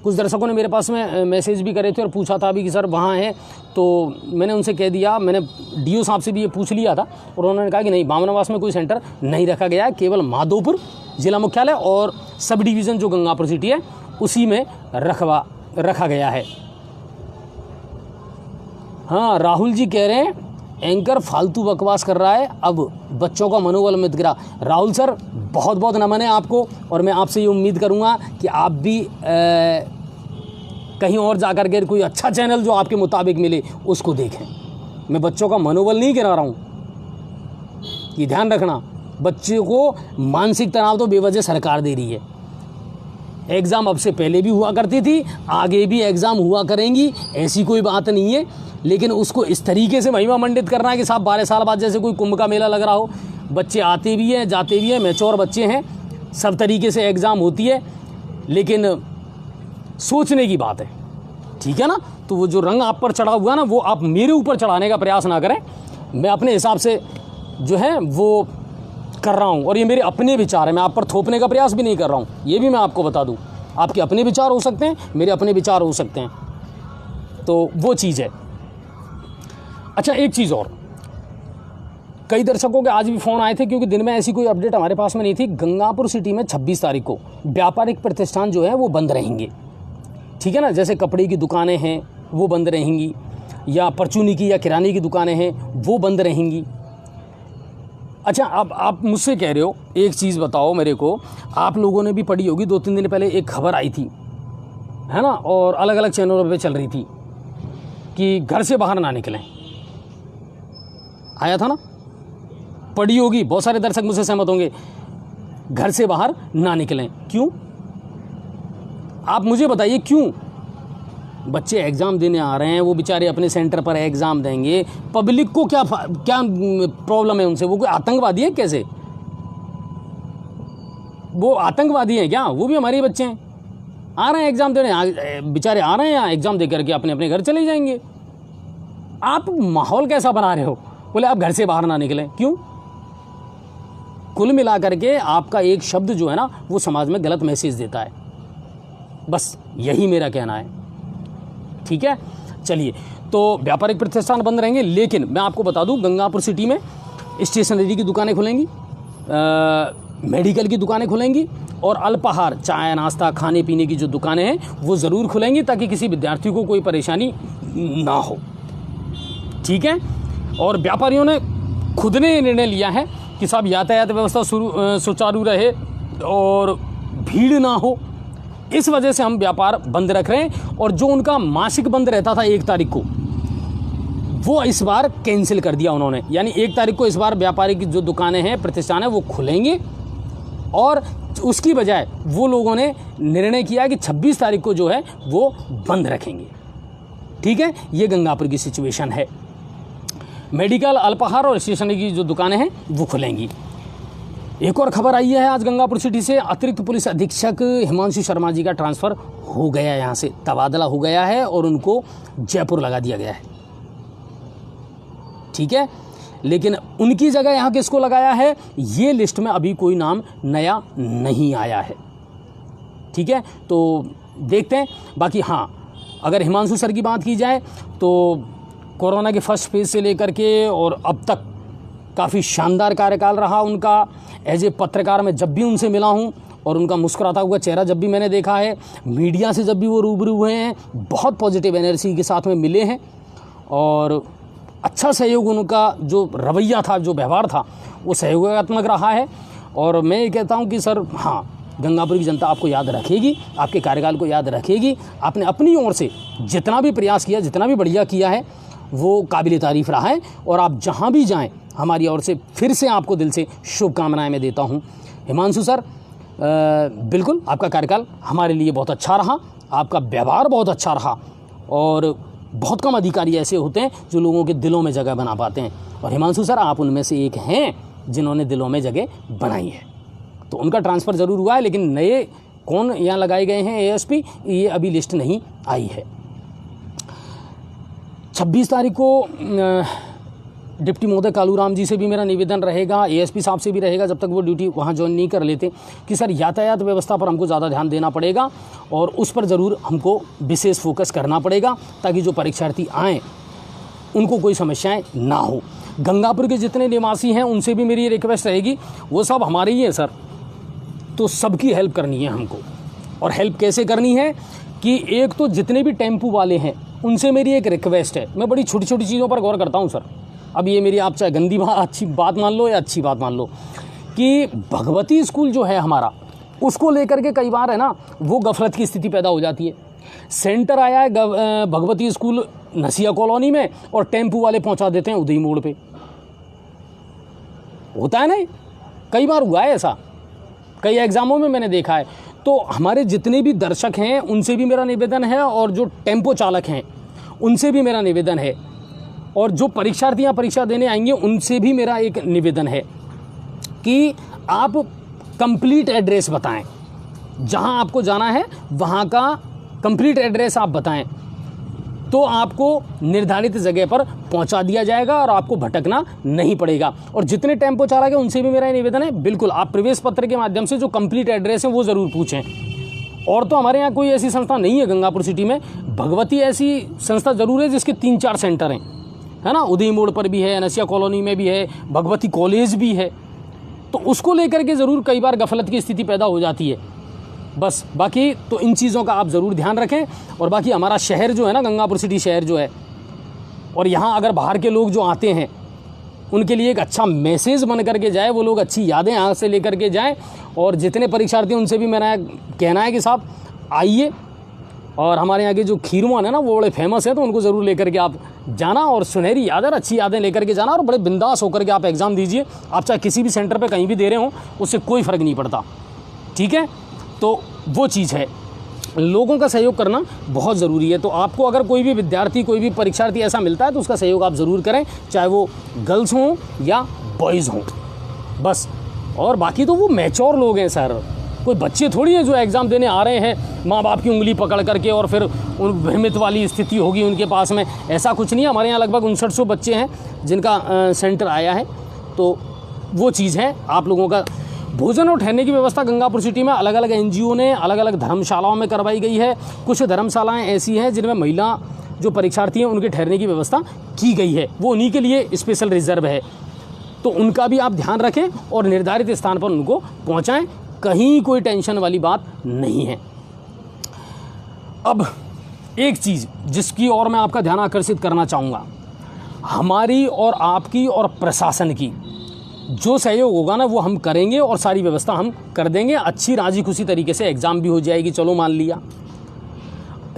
[SPEAKER 1] कुछ दर्शकों ने मेरे पास में मैसेज भी करे थे और पूछा था अभी कि सर वहाँ है, तो मैंने उनसे कह दिया, मैंने डीओ साहब से भी ये पूछ लिया था और उन्होंने कहा कि नहीं, बामनवास में कोई सेंटर नहीं रखा गया है। केवल माधोपुर जिला मुख्यालय और सब डिवीज़न जो गंगापुर सिटी है उसी में रखा गया है। हाँ, राहुल जी कह रहे हैं एंकर फालतू बकवास कर रहा है, अब बच्चों का मनोबल मत गिरा। राहुल सर बहुत बहुत नमन है आपको और मैं आपसे ये उम्मीद करूँगा कि आप भी कहीं और जाकर के कोई अच्छा चैनल जो आपके मुताबिक मिले उसको देखें। मैं बच्चों का मनोबल नहीं गिरा रहा हूँ, ये ध्यान रखना। बच्चे को मानसिक तनाव तो बेवजह सरकार दे रही है। एग्ज़ाम अब से पहले भी हुआ करती थी, आगे भी एग्ज़ाम हुआ करेंगी, ऐसी कोई बात नहीं है, लेकिन उसको इस तरीके से महिमा मंडित करना है कि साहब 12 साल बाद जैसे कोई कुंभ का मेला लग रहा हो। बच्चे आते भी हैं, जाते भी हैं, मैच्योर बच्चे हैं, सब तरीके से एग्ज़ाम होती है, लेकिन सोचने की बात है। ठीक है ना। तो वो जो रंग आप पर चढ़ा हुआ ना, वो आप मेरे ऊपर चढ़ाने का प्रयास ना करें। मैं अपने हिसाब से जो है वो कर रहा हूँ और ये मेरे अपने विचार है, मैं आप पर थोपने का प्रयास भी नहीं कर रहा हूँ। ये भी मैं आपको बता दूँ, आपके अपने विचार हो सकते हैं, मेरे अपने विचार हो सकते हैं, तो वो चीज़ है। अच्छा, एक चीज़ और, कई दर्शकों के आज भी फ़ोन आए थे क्योंकि दिन में ऐसी कोई अपडेट हमारे पास में नहीं थी। गंगापुर सिटी में 26 तारीख को व्यापारिक प्रतिष्ठान जो है वो बंद रहेंगे। ठीक है ना, जैसे कपड़े की दुकानें हैं वो बंद रहेंगी, या परचूनी की या किराने की दुकानें हैं वो बंद रहेंगी। अच्छा, अब आप मुझसे कह रहे हो, एक चीज़ बताओ मेरे को, आप लोगों ने भी पढ़ी होगी, 2-3 दिन पहले एक खबर आई थी, है ना, और अलग अलग चैनलों पे चल रही थी कि घर से बाहर ना निकलें। आया था ना, पढ़ी होगी, बहुत सारे दर्शक मुझसे सहमत होंगे। घर से बाहर ना निकलें, क्यों? आप मुझे बताइए क्यों? बच्चे एग्ज़ाम देने आ रहे हैं, वो बेचारे अपने सेंटर पर एग्ज़ाम देंगे, पब्लिक को क्या प्रॉब्लम है उनसे? वो कोई आतंकवादी है कैसे? वो आतंकवादी हैं क्या? वो भी हमारे बच्चे हैं, आ रहे हैं एग्ज़ाम देने, बेचारे आ रहे हैं यहाँ एग्ज़ाम दे करके अपने अपने घर चले जाएंगे। आप माहौल कैसा बना रहे हो? बोले आप घर से बाहर ना निकलें, क्यों? कुल मिला करके आपका एक शब्द जो है ना वो समाज में गलत मैसेज देता है। बस यही मेरा कहना है, ठीक है। चलिए, तो व्यापारिक प्रतिष्ठान बंद रहेंगे, लेकिन मैं आपको बता दूं गंगापुर सिटी में स्टेशनरी की दुकानें खुलेंगी, मेडिकल की दुकानें खुलेंगी और अल्पाहार, चाय नाश्ता खाने पीने की जो दुकानें हैं वो ज़रूर खुलेंगी, ताकि किसी विद्यार्थी को कोई परेशानी ना हो, ठीक है। और व्यापारियों ने खुद ने ये निर्णय लिया है कि साहब यातायात व्यवस्था सुचारू रहे और भीड़ ना हो, इस वजह से हम व्यापार बंद रख रहे हैं। और जो उनका मासिक बंद रहता था 1 तारीख को, वो इस बार कैंसिल कर दिया उन्होंने, यानी 1 तारीख को इस बार व्यापारिक जो दुकानें हैं प्रतिष्ठान है वो खुलेंगे, और उसकी बजाय वो लोगों ने निर्णय किया कि 26 तारीख को जो है वो बंद रखेंगे, ठीक है। ये गंगापुर की सिचुएशन है। मेडिकल, अल्पाहार और स्टेशनरी की जो दुकानें हैं वो खुलेंगी। एक और खबर आई है आज गंगापुर सिटी से, अतिरिक्त पुलिस अधीक्षक हिमांशु शर्मा जी का ट्रांसफ़र हो गया, यहाँ से तबादला हो गया है और उनको जयपुर लगा दिया गया है, ठीक है। लेकिन उनकी जगह यहाँ किसको लगाया है, ये लिस्ट में अभी कोई नाम नया नहीं आया है, ठीक है। तो देखते हैं। बाकी हाँ, अगर हिमांशु सर की बात की जाए तो कोरोना के फर्स्ट फेज से लेकर के और अब तक काफ़ी शानदार कार्यकाल रहा उनका। एज ए पत्रकार मैं जब भी उनसे मिला हूँ और उनका मुस्कुराता हुआ चेहरा जब भी मैंने देखा है, मीडिया से जब भी वो रूबरू हुए हैं, बहुत पॉजिटिव एनर्जी के साथ में मिले हैं और अच्छा सहयोग, उनका जो रवैया था, जो व्यवहार था, वो सहयोगात्मक रहा है। और मैं ये कहता हूँ कि सर हाँ, गंगापुर की जनता आपको याद रखेगी, आपके कार्यकाल को याद रखेगी। आपने अपनी ओर से जितना भी प्रयास किया, जितना भी बढ़िया किया है, वो काबिल तारीफ़ रहा है। और आप जहाँ भी जाएं, हमारी ओर से फिर से आपको दिल से शुभकामनाएं मैं देता हूँ। हिमांशु सर, बिल्कुल आपका कार्यकाल हमारे लिए बहुत अच्छा रहा, आपका व्यवहार बहुत अच्छा रहा और बहुत कम अधिकारी ऐसे होते हैं जो लोगों के दिलों में जगह बना पाते हैं, और हिमांशु सर आप उनमें से एक हैं जिन्होंने दिलों में जगह बनाई है। तो उनका ट्रांसफ़र ज़रूर हुआ है, लेकिन नए कौन यहाँ लगाए गए हैं एएसपी, ये अभी लिस्ट नहीं आई है। 26 तारीख को डिप्टी महोदय कालूराम जी से भी मेरा निवेदन रहेगा, एएसपी साहब से भी रहेगा, जब तक वो ड्यूटी वहाँ ज्वाइन नहीं कर लेते, कि सर यातायात व्यवस्था पर हमको ज़्यादा ध्यान देना पड़ेगा और उस पर ज़रूर हमको विशेष फोकस करना पड़ेगा, ताकि जो परीक्षार्थी आएँ उनको कोई समस्याएं ना हो। गंगापुर के जितने निवासी हैं उनसे भी मेरी रिक्वेस्ट रहेगी, वो सब हमारे ही हैं सर, तो सबकी हेल्प करनी है हमको। और हेल्प कैसे करनी है कि एक तो जितने भी टेम्पू वाले हैं उनसे मेरी एक रिक्वेस्ट है, मैं बड़ी छोटी छोटी चीज़ों पर गौर करता हूँ सर। अब ये मेरी आप चाहे गंदी बात, अच्छी बात मान लो या अच्छी बात मान लो, कि भगवती स्कूल जो है हमारा, उसको लेकर के कई बार है ना वो गफलत की स्थिति पैदा हो जाती है। सेंटर आया है भगवती स्कूल नसिया कॉलोनी में और टेम्पू वाले पहुंचा देते हैं उदय मोड़ पे। होता है ना, कई बार हुआ है ऐसा, कई एग्जामों में मैंने देखा है। तो हमारे जितने भी दर्शक हैं उनसे भी मेरा निवेदन है, और जो टेम्पो चालक हैं उनसे भी मेरा निवेदन है, और जो परीक्षार्थी यहाँ परीक्षा देने आएंगे उनसे भी मेरा एक निवेदन है कि आप कंप्लीट एड्रेस बताएं, जहाँ आपको जाना है वहाँ का कंप्लीट एड्रेस आप बताएं, तो आपको निर्धारित जगह पर पहुंचा दिया जाएगा और आपको भटकना नहीं पड़ेगा। और जितने टेम्पो चालक हैं उनसे भी मेरा निवेदन है, बिल्कुल आप प्रवेश पत्र के माध्यम से जो कंप्लीट एड्रेस है वो ज़रूर पूछें। और तो हमारे यहाँ कोई ऐसी संस्था नहीं है गंगापुर सिटी में, भगवती ऐसी संस्था ज़रूर है जिसके 3-4 सेंटर हैं, है ना, उदय मोड़ पर भी है, नसिया कॉलोनी में भी है, भगवती कॉलेज भी है। तो उसको लेकर के ज़रूर कई बार गफलत की स्थिति पैदा हो जाती है। बस बाकी तो इन चीज़ों का आप ज़रूर ध्यान रखें। और बाकी हमारा शहर जो है ना, गंगापुर सिटी शहर जो है, और यहाँ अगर बाहर के लोग जो आते हैं उनके लिए एक अच्छा मैसेज बन करके जाए, वो लोग अच्छी यादें यहाँ से लेकर के जाएं। और जितने परीक्षार्थी उनसे भी मेरा कहना है कि साहब आइए, और हमारे यहाँ के जो खीरमान है ना वो बड़े फेमस है, तो उनको ज़रूर लेकर के आप जाना और सुनहरी यादें, अच्छी यादें लेकर के जाना, और बड़े बिंदास होकर के आप एग्ज़ाम दीजिए। आप चाहे किसी भी सेंटर पे कहीं भी दे रहे हो, उससे कोई फ़र्क नहीं पड़ता, ठीक है। तो वो चीज़ है, लोगों का सहयोग करना बहुत ज़रूरी है। तो आपको अगर कोई भी विद्यार्थी, कोई भी परीक्षार्थी ऐसा मिलता है तो उसका सहयोग आप ज़रूर करें, चाहे वो गर्ल्स हों या बॉयज़ हों, बस। और बाकी तो वो मैच्योर लोग हैं सर, कोई बच्चे थोड़ी हैं जो एग्ज़ाम देने आ रहे हैं माँ बाप की उंगली पकड़ करके और फिर उन भ्रमित वाली स्थिति होगी उनके पास में, ऐसा कुछ नहीं है। हमारे यहाँ लगभग 5900 बच्चे हैं जिनका सेंटर आया है। तो वो चीज़ है आप लोगों का। भोजन और ठहरने की व्यवस्था गंगापुर सिटी में अलग अलग एनजीओ ने अलग अलग धर्मशालाओं में करवाई गई है। कुछ धर्मशालाएं ऐसी हैं जिनमें महिला जो परीक्षार्थी हैं उनके ठहरने की व्यवस्था की गई है, वो उन्हीं के लिए स्पेशल रिजर्व है, तो उनका भी आप ध्यान रखें और निर्धारित स्थान पर उनको पहुंचाएं, कहीं कोई टेंशन वाली बात नहीं है। अब एक चीज़ जिसकी ओर मैं आपका ध्यान आकर्षित करना चाहूँगा, हमारी और आपकी और प्रशासन की जो सहयोग होगा ना वो हम करेंगे और सारी व्यवस्था हम कर देंगे। अच्छी राजी खुशी तरीके से एग्ज़ाम भी हो जाएगी, चलो मान लिया।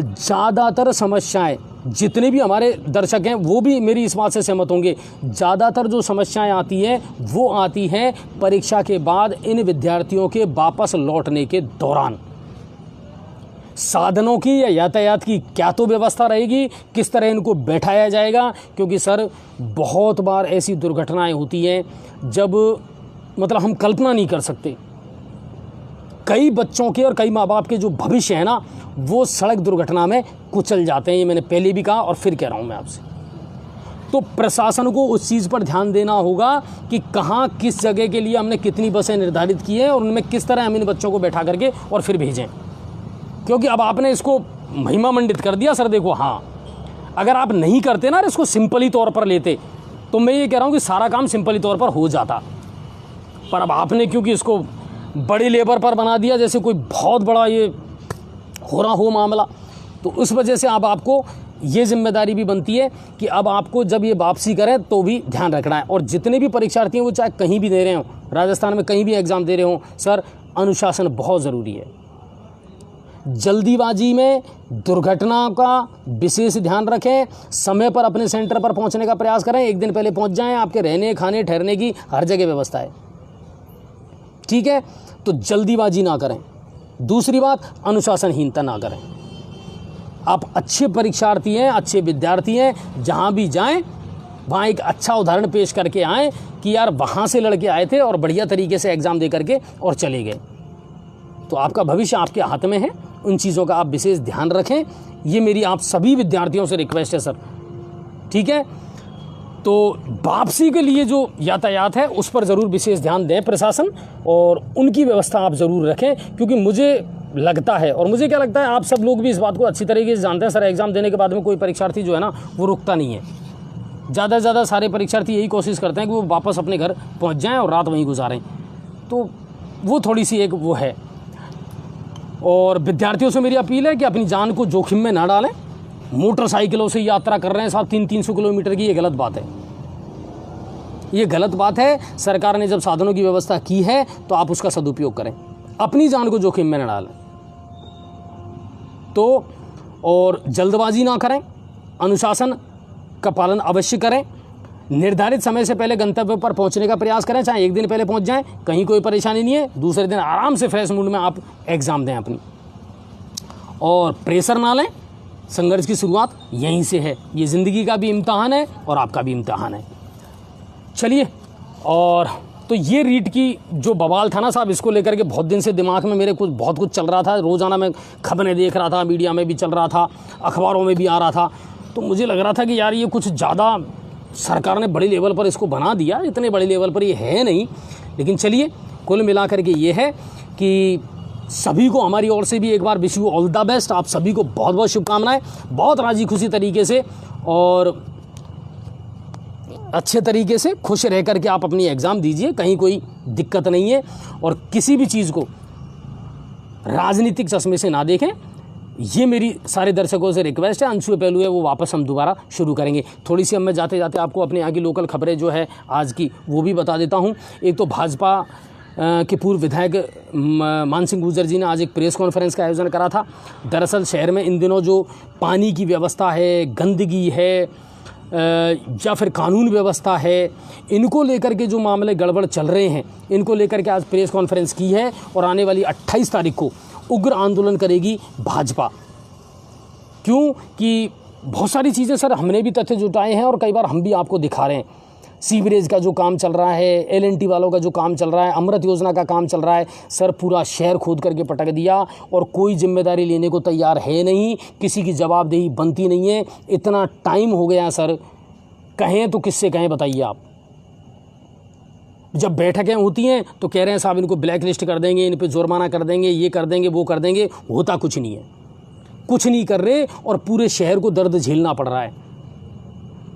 [SPEAKER 1] ज़्यादातर समस्याएं, जितने भी हमारे दर्शक हैं वो भी मेरी इस बात से सहमत होंगे, ज़्यादातर जो समस्याएं आती हैं वो आती हैं परीक्षा के बाद इन विद्यार्थियों के वापस लौटने के दौरान। साधनों की या यातायात की क्या तो व्यवस्था रहेगी, किस तरह इनको बैठाया जाएगा, क्योंकि सर बहुत बार ऐसी दुर्घटनाएं होती हैं जब मतलब हम कल्पना नहीं कर सकते। कई बच्चों के और कई माँ बाप के जो भविष्य है ना वो सड़क दुर्घटना में कुचल जाते हैं। ये मैंने पहले भी कहा और फिर कह रहा हूँ मैं आपसे। तो प्रशासन को उस चीज़ पर ध्यान देना होगा कि कहाँ किस जगह के लिए हमने कितनी बसें निर्धारित की हैं और उनमें किस तरह हम इन बच्चों को बैठा करके और फिर भेजें। क्योंकि अब आपने इसको महिमा मंडित कर दिया सर। देखो हाँ, अगर आप नहीं करते ना, इसको सिंपली तौर पर लेते, तो मैं ये कह रहा हूँ कि सारा काम सिंपली तौर पर हो जाता। पर अब आपने क्योंकि इसको बड़े लेवल पर बना दिया, जैसे कोई बहुत बड़ा ये हो रहा हो मामला, तो उस वजह से अब आपको ये जिम्मेदारी भी बनती है कि अब आपको जब ये वापसी करें तो भी ध्यान रखना है। और जितने भी परीक्षार्थी हैं वो चाहे कहीं भी दे रहे हों, राजस्थान में कहीं भी एग्ज़ाम दे रहे हों, सर अनुशासन बहुत ज़रूरी है। जल्दीबाजी में दुर्घटना का विशेष ध्यान रखें। समय पर अपने सेंटर पर पहुंचने का प्रयास करें, एक दिन पहले पहुंच जाएं। आपके रहने खाने ठहरने की हर जगह व्यवस्था है, ठीक है। तो जल्दीबाजी ना करें। दूसरी बात, अनुशासनहीनता ना करें। आप अच्छे परीक्षार्थी हैं, अच्छे विद्यार्थी हैं, जहां भी जाएं वहाँ एक अच्छा उदाहरण पेश करके आएँ कि यार वहाँ से लड़के आए थे और बढ़िया तरीके से एग्ज़ाम दे करके और चले गए। तो आपका भविष्य आपके हाथ में है, उन चीज़ों का आप विशेष ध्यान रखें। ये मेरी आप सभी विद्यार्थियों से रिक्वेस्ट है सर, ठीक है। तो वापसी के लिए जो यातायात है उस पर ज़रूर विशेष ध्यान दें प्रशासन, और उनकी व्यवस्था आप ज़रूर रखें। क्योंकि मुझे लगता है, और मुझे क्या लगता है आप सब लोग भी इस बात को अच्छी तरीके से जानते हैं, सर एग्ज़ाम देने के बाद में कोई परीक्षार्थी जो है ना वो रुकता नहीं है। ज़्यादा से ज़्यादा सारे परीक्षार्थी यही कोशिश करते हैं कि वो वापस अपने घर पहुँच जाएँ और रात वहीं गुजारें। तो वो थोड़ी सी एक वो है। और विद्यार्थियों से मेरी अपील है कि अपनी जान को जोखिम में ना डालें। मोटरसाइकिलों से यात्रा कर रहे हैं साहब 300-300 किलोमीटर की, ये गलत बात है, ये गलत बात है। सरकार ने जब साधनों की व्यवस्था की है तो आप उसका सदुपयोग करें, अपनी जान को जोखिम में न डालें। तो और जल्दबाजी ना करें, अनुशासन का पालन अवश्य करें। निर्धारित समय से पहले गंतव्य पर पहुंचने का प्रयास करें, चाहे एक दिन पहले पहुंच जाएं, कहीं कोई परेशानी नहीं है। दूसरे दिन आराम से फ्रेश मूड में आप एग्ज़ाम दें अपनी, और प्रेशर ना लें। संघर्ष की शुरुआत यहीं से है। ये ज़िंदगी का भी इम्तहान है और आपका भी इम्तहान है। चलिए, और तो ये रीट की जो बवाल था ना साहब, इसको लेकर के बहुत दिन से दिमाग में मेरे बहुत कुछ चल रहा था। रोज़ाना मैं खबरें देख रहा था, मीडिया में भी चल रहा था, अखबारों में भी आ रहा था। तो मुझे लग रहा था कि यार ये कुछ ज़्यादा सरकार ने बड़े लेवल पर इसको बना दिया। इतने बड़े लेवल पर ये है नहीं, लेकिन चलिए कुल मिलाकर के ये है कि सभी को हमारी ओर से भी एक बार wish you all the best. आप सभी को बहुत बहुत शुभकामनाएं, बहुत राजी खुशी तरीके से और अच्छे तरीके से खुश रह करके आप अपनी एग्ज़ाम दीजिए, कहीं कोई दिक्कत नहीं है। और किसी भी चीज़ को राजनीतिक चश्मे से ना देखें, ये मेरी सारे दर्शकों से रिक्वेस्ट है। अंशु पहलू है वो वापस हम दोबारा शुरू करेंगे। थोड़ी सी अब मैं जाते जाते आपको अपने यहाँ की लोकल खबरें जो है आज की वो भी बता देता हूँ। एक तो भाजपा के पूर्व विधायक मान सिंह गुर्जर जी ने आज एक प्रेस कॉन्फ्रेंस का आयोजन करा था। दरअसल शहर में इन दिनों जो पानी की व्यवस्था है, गंदगी है या फिर कानून व्यवस्था है, इनको लेकर के जो मामले गड़बड़ चल रहे हैं, इनको लेकर के आज प्रेस कॉन्फ्रेंस की है। और आने वाली 28 तारीख को उग्र आंदोलन करेगी भाजपा। क्यों कि बहुत सारी चीज़ें सर हमने भी तथ्य जुटाए हैं और कई बार हम भी आपको दिखा रहे हैं। सीवरेज का जो काम चल रहा है, LNT वालों का जो काम चल रहा है, अमृत योजना का काम चल रहा है, सर पूरा शहर खोद करके पटक दिया और कोई जिम्मेदारी लेने को तैयार है नहीं, किसी की जवाबदेही बनती नहीं है। इतना टाइम हो गया सर, कहें तो किससे कहें बताइए आप। जब बैठकें होती हैं तो कह रहे हैं साहब इनको ब्लैक लिस्ट कर देंगे, इन पे जुर्माना कर देंगे, ये कर देंगे, वो कर देंगे। होता कुछ नहीं है, कुछ नहीं कर रहे और पूरे शहर को दर्द झेलना पड़ रहा है।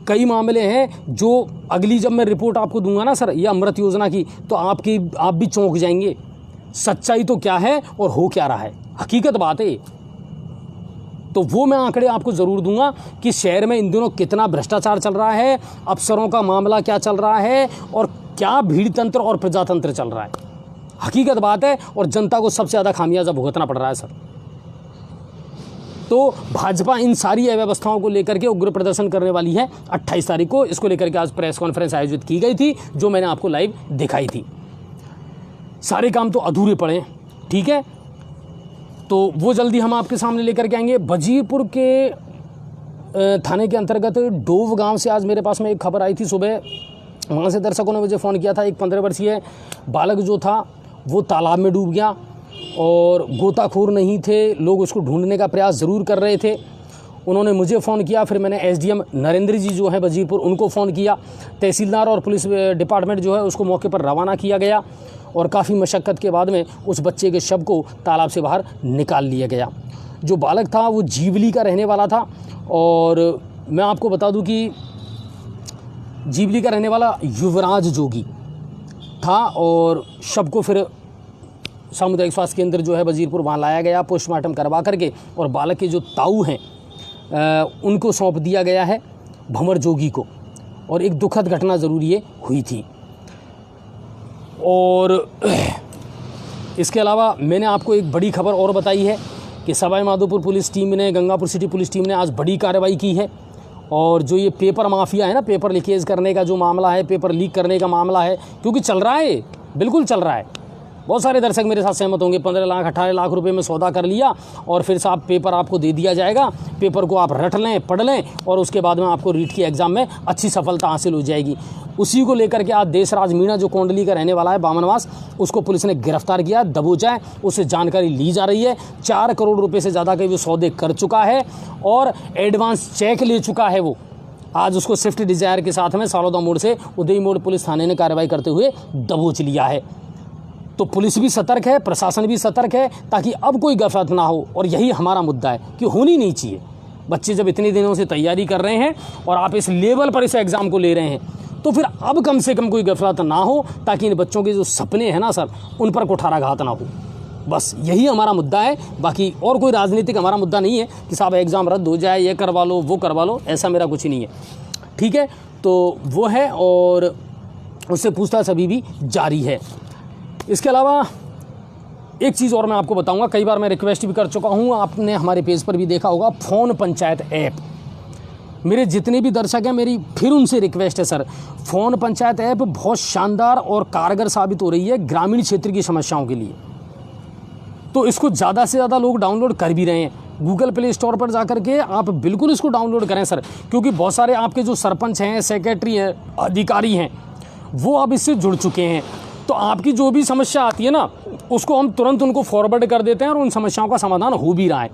[SPEAKER 1] कई मामले हैं जो अगली जब मैं रिपोर्ट आपको दूंगा ना सर, ये अमृत योजना की, तो आप भी चौंक जाएंगे। सच्चाई तो क्या है और हो क्या रहा है, हकीकत बात है। तो वो मैं आंकड़े आपको ज़रूर दूंगा कि शहर में इन दिनों कितना भ्रष्टाचार चल रहा है, अफसरों का मामला क्या चल रहा है और क्या भीड़ तंत्र और प्रजातंत्र चल रहा है। हकीकत बात है और जनता को सबसे ज़्यादा खामियाजा भुगतना पड़ रहा है सर। तो भाजपा इन सारी अव्यवस्थाओं को लेकर के उग्र प्रदर्शन करने वाली है 28 तारीख को। इसको लेकर के आज प्रेस कॉन्फ्रेंस आयोजित की गई थी, जो मैंने आपको लाइव दिखाई थी। सारे काम तो अधूरे पड़े, ठीक है, तो वो जल्दी हम आपके सामने लेकर के आएंगे। वजीरपुर के थाने के अंतर्गत डोव गांव से आज मेरे पास में एक खबर आई थी सुबह। वहाँ से दर्शकों ने मुझे फ़ोन किया था। एक 15 वर्षीय बालक जो था वो तालाब में डूब गया और गोताखोर नहीं थे, लोग उसको ढूंढने का प्रयास ज़रूर कर रहे थे। उन्होंने मुझे फ़ोन किया, फिर मैंने एसडीएम नरेंद्र जी जो है वजीरपुर उनको फ़ोन किया। तहसीलदार और पुलिस डिपार्टमेंट जो है उसको मौके पर रवाना किया गया और काफ़ी मशक्क़त के बाद में उस बच्चे के शव को तालाब से बाहर निकाल लिया गया। जो बालक था वो जीवली का रहने वाला था और मैं आपको बता दूं कि जीवली का रहने वाला युवराज जोगी था और शव को फिर सामुदायिक स्वास्थ्य केंद्र जो है वजीरपुर वहाँ लाया गया पोस्टमार्टम करवा करके, और बालक के जो ताऊ हैं उनको सौंप दिया गया है भंवर जोगी को। और एक दुखद घटना ज़रूर ये हुई थी। और इसके अलावा मैंने आपको एक बड़ी खबर और बताई है कि सवाई माधोपुर पुलिस टीम ने, गंगापुर सिटी पुलिस टीम ने आज बड़ी कार्रवाई की है। और जो ये पेपर माफिया है ना, पेपर लीकेज करने का जो मामला है, पेपर लीक करने का मामला है, क्योंकि चल रहा है, बिल्कुल चल रहा है। बहुत सारे दर्शक मेरे साथ सहमत होंगे। 15 लाख 18 लाख रुपए में सौदा कर लिया और फिर साहब पेपर आपको दे दिया जाएगा, पेपर को आप रट लें, पढ़ लें और उसके बाद में आपको रीट की एग्ज़ाम में अच्छी सफलता हासिल हो जाएगी। उसी को लेकर के आज देशराज मीणा जो कोंडली का रहने वाला है बामनवास, उसको पुलिस ने गिरफ्तार किया, दबोचा है, उससे जानकारी ली जा रही है। 4 करोड़ रुपये से ज़्यादा के वो सौदे कर चुका है और एडवांस चेक ले चुका है वो। आज उसको स्विफ्ट डिज़ायर के साथ में सालोदा मोड़ से उदय मोड़ पुलिस थाने ने कार्रवाई करते हुए दबोच लिया है। तो पुलिस भी सतर्क है, प्रशासन भी सतर्क है, ताकि अब कोई गफलत ना हो। और यही हमारा मुद्दा है कि होनी नहीं चाहिए। बच्चे जब इतने दिनों से तैयारी कर रहे हैं और आप इस लेवल पर इस एग्ज़ाम को ले रहे हैं, तो फिर अब कम से कम कोई गफलत ना हो, ताकि इन बच्चों के जो सपने हैं ना सर, उन पर कुठाराघात ना हो। बस यही हमारा मुद्दा है। बाकी और कोई राजनीतिक हमारा मुद्दा नहीं है कि साहब एग्ज़ाम रद्द हो जाए, ये करवा लो, वो करवा लो, ऐसा मेरा कुछ नहीं है, ठीक है। तो वो है और उससे पूछताछ अभी भी जारी है। इसके अलावा एक चीज़ और मैं आपको बताऊंगा, कई बार मैं रिक्वेस्ट भी कर चुका हूं, आपने हमारे पेज पर भी देखा होगा, फ़ोन पंचायत ऐप। मेरे जितने भी दर्शक हैं, मेरी फिर उनसे रिक्वेस्ट है सर, फ़ोन पंचायत ऐप बहुत शानदार और कारगर साबित हो रही है ग्रामीण क्षेत्र की समस्याओं के लिए। तो इसको ज़्यादा से ज़्यादा लोग डाउनलोड कर भी रहे हैं। गूगल प्ले स्टोर पर जाकर के आप बिल्कुल इसको डाउनलोड करें सर, क्योंकि बहुत सारे आपके जो सरपंच हैं, सेक्रेटरी हैं, अधिकारी हैं, वो अब इससे जुड़ चुके हैं। तो आपकी जो भी समस्या आती है ना, उसको हम तुरंत उनको फॉरवर्ड कर देते हैं और उन समस्याओं का समाधान हो भी रहा है,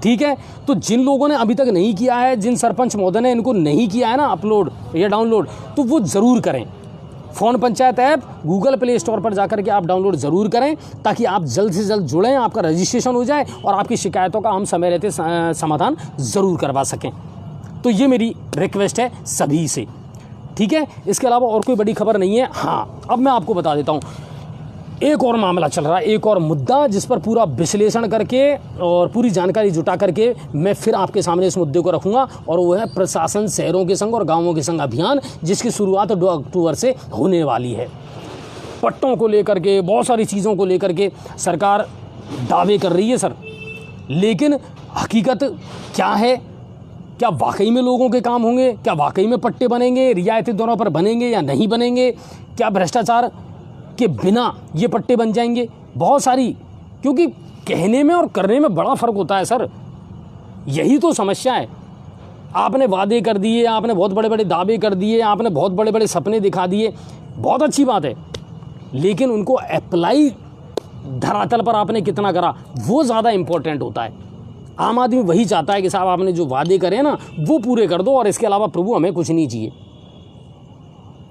[SPEAKER 1] ठीक है। तो जिन लोगों ने अभी तक नहीं किया है, जिन सरपंच महोदय ने इनको नहीं किया है ना अपलोड या डाउनलोड, तो वो ज़रूर करें। Phone panchayat app Google play store पर जाकर के आप डाउनलोड ज़रूर करें, ताकि आप जल्द से जल्द जुड़ें, आपका रजिस्ट्रेशन हो जाए और आपकी शिकायतों का हम समय रहते समाधान ज़रूर करवा सकें। तो ये मेरी रिक्वेस्ट है सभी से, ठीक है। इसके अलावा और कोई बड़ी खबर नहीं है। हाँ, अब मैं आपको बता देता हूँ, एक और मामला चल रहा है, एक और मुद्दा, जिस पर पूरा विश्लेषण करके और पूरी जानकारी जुटा करके मैं फिर आपके सामने इस मुद्दे को रखूँगा, और वो है प्रशासन शहरों के संग और गाँवों के संग अभियान, जिसकी शुरुआत 2 अक्टूबर से होने वाली है। पट्टों को लेकर के, बहुत सारी चीज़ों को लेकर के सरकार दावे कर रही है सर, लेकिन हकीकत क्या है? क्या वाकई में लोगों के काम होंगे? क्या वाकई में पट्टे बनेंगे, रियायती दरों पर बनेंगे या नहीं बनेंगे? क्या भ्रष्टाचार के बिना ये पट्टे बन जाएंगे? बहुत सारी, क्योंकि कहने में और करने में बड़ा फ़र्क होता है सर, यही तो समस्या है। आपने वादे कर दिए, आपने बहुत बड़े बड़े दावे कर दिए, आपने बहुत बड़े बड़े सपने दिखा दिए, बहुत अच्छी बात है, लेकिन उनको अप्लाई धरातल पर आपने कितना करा, वो ज़्यादा इम्पोर्टेंट होता है। आम आदमी वही चाहता है कि साहब आपने जो वादे करे ना, वो पूरे कर दो, और इसके अलावा प्रभु हमें कुछ नहीं चाहिए।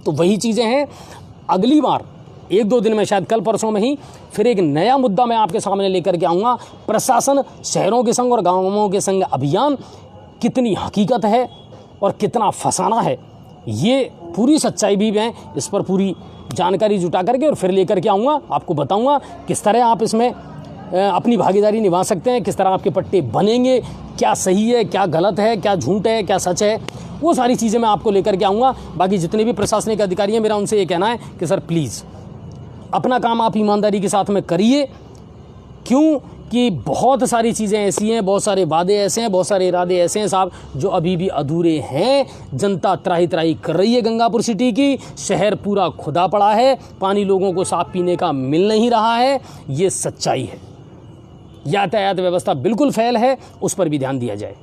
[SPEAKER 1] तो वही चीज़ें हैं। अगली बार 1-2 दिन में, शायद कल परसों में ही, फिर एक नया मुद्दा मैं आपके सामने लेकर के आऊँगा। प्रशासन शहरों के संग और गाँवों के संग अभियान कितनी हकीकत है और कितना फसाना है, ये पूरी सच्चाई भी है। इस पर पूरी जानकारी जुटा करके और फिर लेकर के आऊँगा, आपको बताऊँगा किस तरह आप इसमें अपनी भागीदारी निभा सकते हैं, किस तरह आपके पट्टे बनेंगे, क्या सही है, क्या गलत है, क्या झूठ है, क्या सच है, वो सारी चीज़ें मैं आपको लेकर के आऊँगा। बाकी जितने भी प्रशासनिक अधिकारी हैं, मेरा उनसे ये कहना है कि सर प्लीज़ अपना काम आप ईमानदारी के साथ में करिए, क्यों कि बहुत सारी चीज़ें ऐसी हैं, बहुत सारे वादे ऐसे हैं, बहुत सारे इरादे ऐसे हैं साहब जो अभी भी अधूरे हैं। जनता त्राही त्राही कर रही है गंगापुर सिटी की, शहर पूरा खुदा पड़ा है, पानी लोगों को साफ पीने का मिल नहीं रहा है, ये सच्चाई है। यातायात व्यवस्था बिल्कुल फेल है, उस पर भी ध्यान दिया जाए।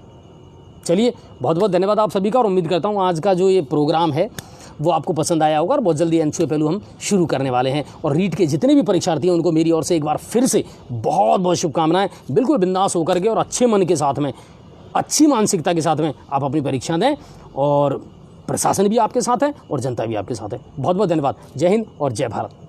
[SPEAKER 1] चलिए, बहुत बहुत धन्यवाद आप सभी का, और उम्मीद करता हूँ आज का जो ये प्रोग्राम है वो आपको पसंद आया होगा। और बहुत जल्दी एनसीओ पहलू हम शुरू करने वाले हैं, और रीट के जितने भी परीक्षार्थी हैं उनको मेरी ओर से एक बार फिर से बहुत बहुत शुभकामनाएं। बिल्कुल बिंदास होकर के और अच्छे मन के साथ में, अच्छी मानसिकता के साथ में आप अपनी परीक्षा दें, और प्रशासन भी आपके साथ है और जनता भी आपके साथ है। बहुत बहुत धन्यवाद। जय हिंद और जय भारत।